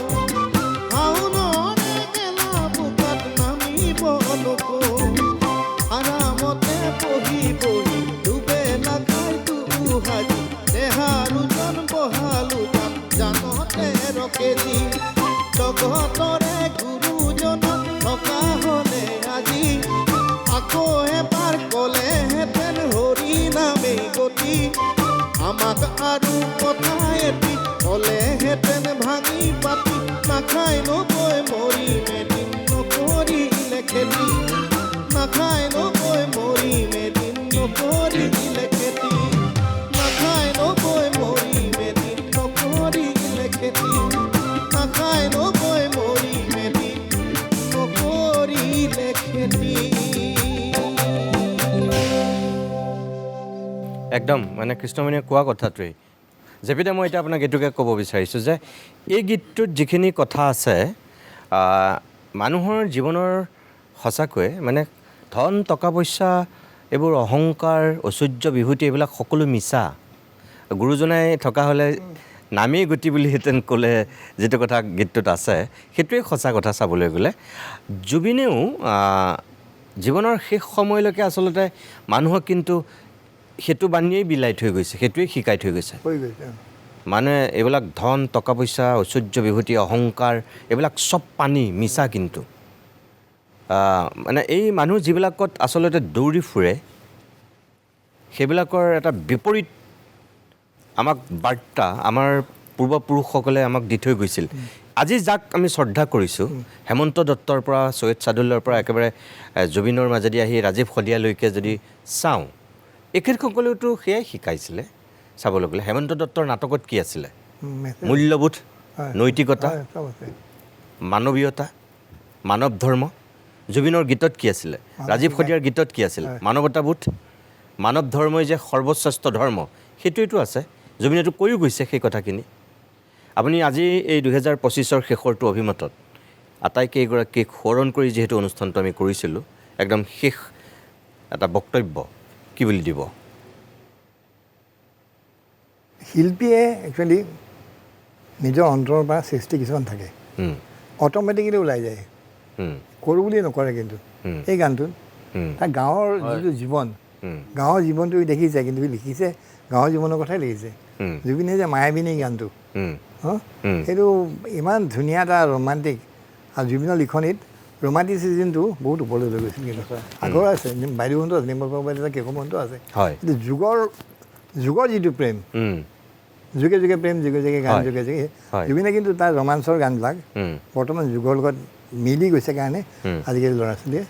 শাওণৰে গেলা বোকাত নামিব নুকো আৰামতে বহি বহি দুবেলা খাই দুহাজি দেহাৰো জন বহালো জান জানতে ৰকেজি জগতৰে গুৰুজনক থকা হ'লে আজি আকৌ এবাৰ ক'লেহেঁতেন হৰি নামে গতি আমাক আৰু কথা এটি ক'লেহেঁতেন ভাঙি পাতি নাখাই নবৈ মৰিম এদিন নকৰিলে খেতি নাখাই নবৈ মৰিম এদিন নকৰিলে খেতি নাখাই নবৈ মৰিম এদিন নকৰিলে খেতি নাখাই নবৈ মৰিম এদিন নকৰিলে খেতি একদম মানে কৃষ্ণমণিয়ে কোৱা কথাটোৱেই জেপিদা মই এতিয়া আপোনাক এইটোকে ক'ব বিচাৰিছোঁ যে এই গীতটোত যিখিনি কথা আছে মানুহৰ জীৱনৰ সঁচাকৈ মানে ধন টকা পইচা এইবোৰ অহংকাৰ ঐশ্বৰ্য বিভূতি এইবিলাক সকলো মিছা গুৰুজনাই থকা হ'লে নামেই গতি বুলিহেঁতেন ক'লে যিটো কথা গীতটোত আছে সেইটোৱে সঁচা কথা চাবলৈ গ'লে জুবিনেও জীৱনৰ শেষ সময়লৈকে আচলতে মানুহক কিন্তু সেইটো বানিয়েই বিলাই থৈ গৈছে সেইটোৱেই শিকাই থৈ গৈছে মানে এইবিলাক ধন টকা পইচা ঐশ্বৰ্য বিভূতি অহংকাৰ এইবিলাক চব পানী মিছা কিন্তু মানে এই মানুহ যিবিলাকত আচলতে দৌৰি ফুৰে সেইবিলাকৰ এটা বিপৰীত আমাক বাৰ্তা আমাৰ পূৰ্বপুৰুষসকলে আমাক দি থৈ গৈছিল আজি যাক আমি শ্ৰদ্ধা কৰিছোঁ হেমন্ত দত্তৰ পৰা চৈয়দ চাদুল্লাৰ পৰা একেবাৰে জুবিনৰ মাজেদি আহি ৰাজীৱ শদিয়ালৈকে যদি চাওঁ এখেতসকলেওতো সেয়াই শিকাইছিলে চাবলৈ গ'লে হেমন্ত দত্তৰ নাটকত কি আছিলে মূল্যবোধ নৈতিকতা মানৱীয়তা মানৱ ধৰ্ম জুবিনৰ গীতত কি আছিলে ৰাজীৱ শদিয়াৰ গীতত কি আছিল মানৱতাবোধ মানৱ ধৰ্মই যে সৰ্বশ্ৰেষ্ঠ ধৰ্ম সেইটোৱেতো আছে জুবিনেতো কৈও গৈছে সেই কথাখিনি আপুনি আজি এই 2025ৰ শেষৰটো অভিমতত আটাইকেইগৰাকীক সোঁৱৰণ কৰি যিহেতু অনুষ্ঠানটো আমি কৰিছিলোঁ একদম শেষ এটা বক্তব্য কি বুলি দিব শিল্পীয়ে একচুৱেলি নিজৰ অন্তৰৰ পৰা সৃষ্টি কিছুমান থাকে অট'মেটিকেলি ওলাই যায় কৰোঁ বুলিয়ে নকৰে কিন্তু এই গানটোত তাৰ গাঁৱৰ যিটো জীৱন গাঁৱৰ জীৱনটো দেখিছে কিন্তু লিখিছে গাঁৱৰ জীৱনৰ কথাই লিখিছে জুবিনে যে মায়াবিনী গানটো সেইটো ইমান ধুনীয়া এটা ৰোমান্টিক আৰু জুবিনৰ লিখনিত ৰোমান্টিচিজমটো বহুত ওপৰলৈ লৈ গৈছিল কিন্তু আগৰ আছে বাইদেউহঁতো আছে নিৰ্মল বাইদেউ কেশৱমহন্ত আছে কিন্তু যুগৰ যিটো প্ৰেম যুগে যুগে প্ৰেম যুগে যুগে গান যুগে যুগে জুবিনে কিন্তু তাৰ ৰোমাঞ্চৰ গানবিলাক বৰ্তমান যুগৰ লগত মিলি গৈছে কাৰণে আজিকালি ল'ৰা ছোৱালীয়ে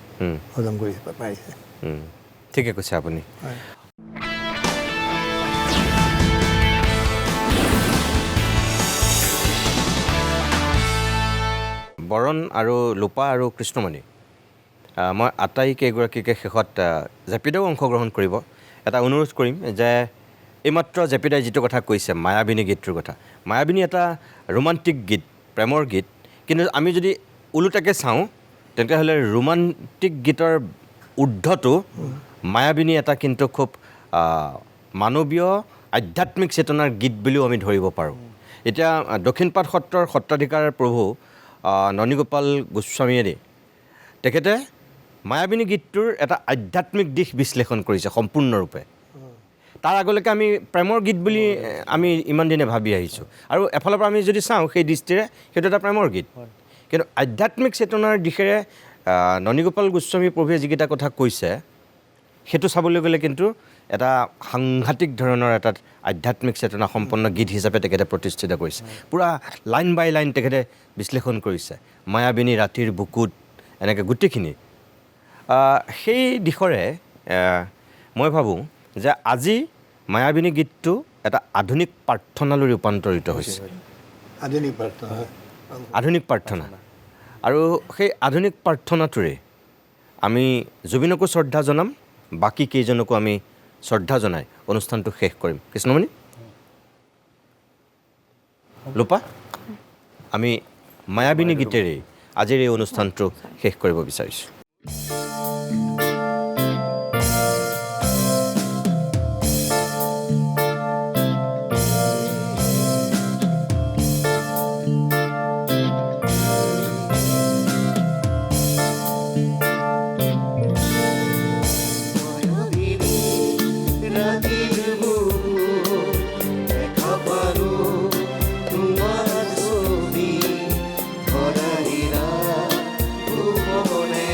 হজম কৰি পাৰিছে ঠিকে কৈছে আপুনি বৰণ আৰু লোপা আৰু কৃষ্ণমণি মই আটাইকেইগৰাকীকে শেষত জেপিদাও অংশগ্ৰহণ কৰিব এটা অনুৰোধ কৰিম যে এইমাত্ৰ জেপিদাই যিটো কথা কৈছে মায়াবিনী গীতটোৰ কথা মায়াবিনী এটা ৰোমান্টিক গীত প্ৰেমৰ গীত কিন্তু আমি যদি ওলোটাকৈ চাওঁ তেতিয়াহ'লে ৰোমান্টিক গীতৰ ঊৰ্ধটো মায়াবিনী এটা কিন্তু খুব মানৱীয় আধ্যাত্মিক চেতনাৰ গীত বুলিও আমি ধৰিব পাৰোঁ এতিয়া দক্ষিণপাট সত্ৰৰ সত্ৰাধিকাৰ প্ৰভু ননীগোপাল গোস্বামীয়ে তেখেতে মায়াবিনী গীতটোৰ এটা আধ্যাত্মিক দিশ বিশ্লেষণ কৰিছে সম্পূৰ্ণৰূপে তাৰ আগলৈকে আমি প্ৰেমৰ গীত বুলি আমি ইমান দিনে ভাবি আহিছোঁ আৰু এফালৰ পৰা আমি যদি চাওঁ সেই দৃষ্টিৰে সেইটো এটা প্ৰেমৰ গীত কিন্তু আধ্যাত্মিক চেতনাৰ দিশেৰে ননীগোপাল গোস্বামী প্ৰভুৱে যিকেইটা কথা কৈছে সেইটো চাবলৈ গ'লে কিন্তু এটা সাংঘাতিক ধৰণৰ এটা আধ্যাত্মিক চেতনা সম্পন্ন গীত হিচাপে তেখেতে প্ৰতিষ্ঠিত কৰিছে পূৰা লাইন বাই লাইন তেখেতে বিশ্লেষণ কৰিছে মায়াবিনী ৰাতিৰ বুকুত এনেকৈ গোটেইখিনি সেই দিশৰে মই ভাবোঁ যে আজি মায়াবিনী গীতটো এটা আধুনিক প্ৰাৰ্থনালৈ ৰূপান্তৰিত হৈছে আধুনিক প্ৰাৰ্থনা আধুনিক প্ৰাৰ্থনা আৰু সেই আধুনিক প্ৰাৰ্থনাটোৰে আমি জুবিনকো শ্ৰদ্ধা জনাম বাকী কেইজনকো আমি শ্ৰদ্ধা জনাই অনুষ্ঠানটো শেষ কৰিম কৃষ্ণমণি লোপা আমি মায়াবিনী গীতেৰে আজিৰ এই অনুষ্ঠানটো শেষ কৰিব বিচাৰিছোঁ দেখা পালো তোমাৰ ছবি ভৰাৰিৰা উপবনে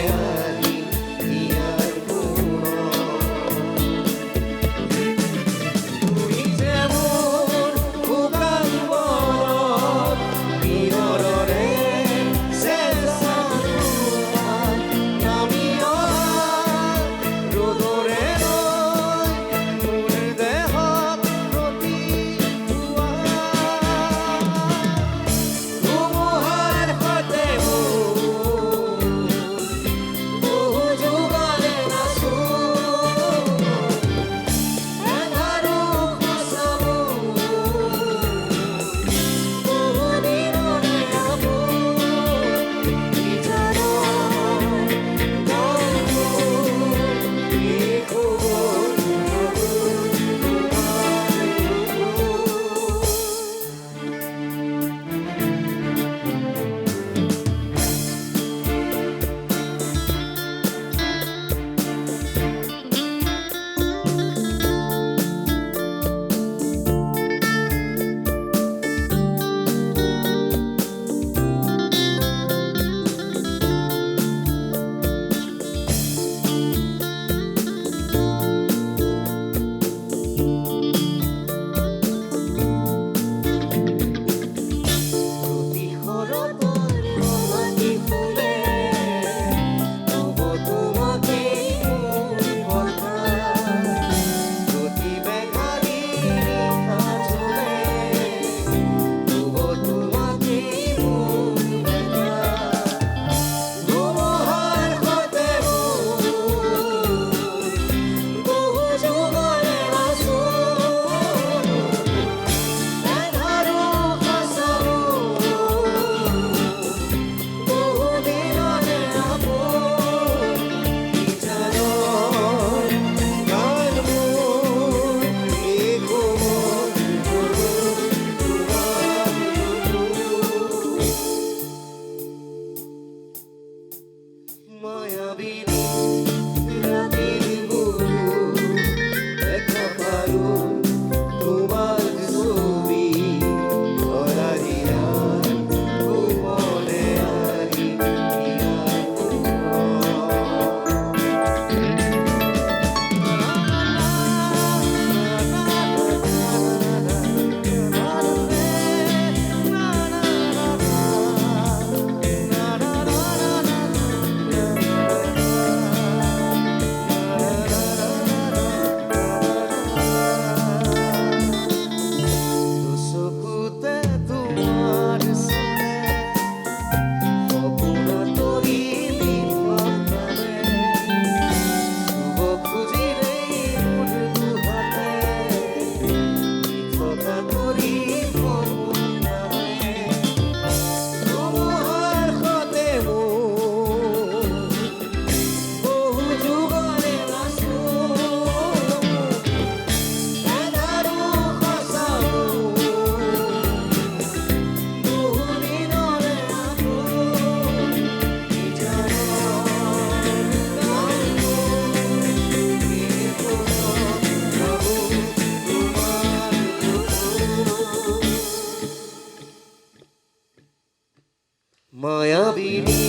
মায়াবিনী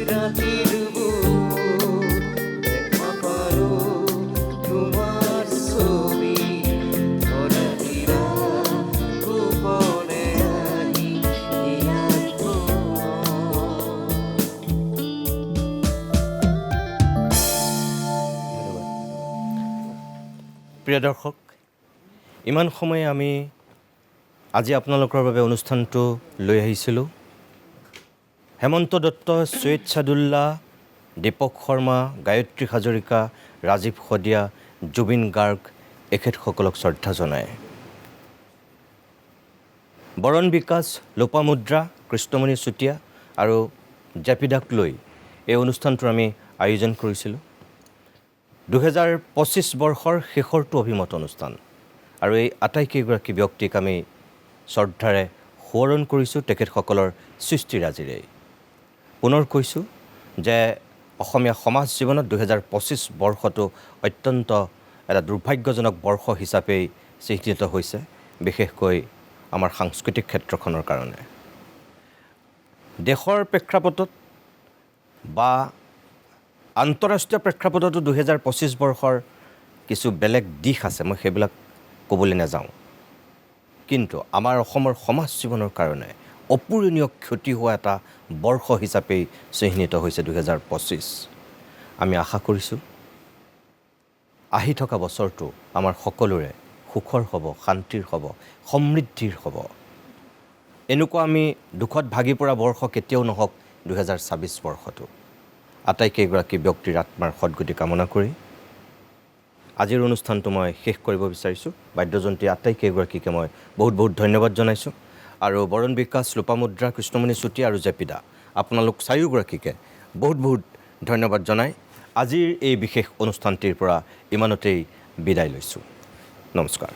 ৰাতেৰ বুকুৰ দেখা পাৰো তোমাৰ ছবি ধৰা দিৰা গোপনে আহি ইয়াত প্ৰিয় দৰ্শক, ইমান সময়ে আমি আজি আপোনালোকৰ বাবে অনুষ্ঠানটো লৈ আহিছিলোঁ। হেমন্ত দত্ত, চৈয়দ ছাদুল্লা, দীপক শৰ্মা, গায়ত্ৰী হাজৰিকা, ৰাজীৱ শদিয়া, জুবিন গাৰ্গ এখেতসকলক শ্ৰদ্ধা জনায়। বৰণ বিকাশ, লোপামুদ্ৰা, কৃষ্ণমণি চুতীয়া আৰু জেপিদাক লৈ এই অনুষ্ঠানটোৰ আমি আয়োজন কৰিছিলোঁ। 2025 বৰ্ষৰ শেষৰটো অভিমত অনুষ্ঠান আৰু এই আটাইকেইগৰাকী ব্যক্তিক আমি শ্ৰদ্ধাৰে সোঁৱৰণ কৰিছোঁ তেখেতসকলৰ সৃষ্টিৰাজিৰে। পুনৰ কৈছোঁ যে অসমীয়া সমাজ জীৱনত 2025 বৰ্ষটো অত্যন্ত এটা দুৰ্ভাগ্যজনক বৰ্ষ হিচাপেই চিহ্নিত হৈছে, বিশেষকৈ আমাৰ সাংস্কৃতিক ক্ষেত্ৰখনৰ কাৰণে। দেশৰ প্ৰেক্ষাপটত বা আন্তঃৰাষ্ট্ৰীয় প্ৰেক্ষাপটতো 2025 বৰ্ষৰ কিছু বেলেগ দিশ আছে, মই সেইবিলাক ক'বলৈ নাযাওঁ। কিন্তু আমাৰ অসমৰ সমাজ জীৱনৰ কাৰণে অপূৰণীয় ক্ষতি হোৱা এটা বৰ্ষ হিচাপেই চিহ্নিত হৈছে 2025। আমি আশা কৰিছোঁ আহি থকা বছৰটো আমাৰ সকলোৰে সুখৰ হ'ব, শান্তিৰ হ'ব, সমৃদ্ধিৰ হ'ব। এনেকুৱা আমি দুখত ভাগি পৰা বৰ্ষ কেতিয়াও নহওক 2026 বৰ্ষটো। আটাইকেইগৰাকী ব্যক্তিৰ আত্মাৰ সদ্গতি কামনা কৰি আজিৰ অনুষ্ঠানটো মই শেষ কৰিব বিচাৰিছোঁ। বাদ্যযন্ত্ৰী আটাইকেইগৰাকীকে মই বহুত বহুত ধন্যবাদ জনাইছোঁ আৰু বৰণ বিকাশ, লোপামুদ্ৰা, কৃষ্ণমণি চুতীয়া আৰু জেপিদা আপোনালোক চাৰিওগৰাকীকে বহুত বহুত ধন্যবাদ জনাই আজিৰ এই বিশেষ অনুষ্ঠানটিৰ পৰা ইমানতেই বিদায় লৈছোঁ। নমস্কাৰ।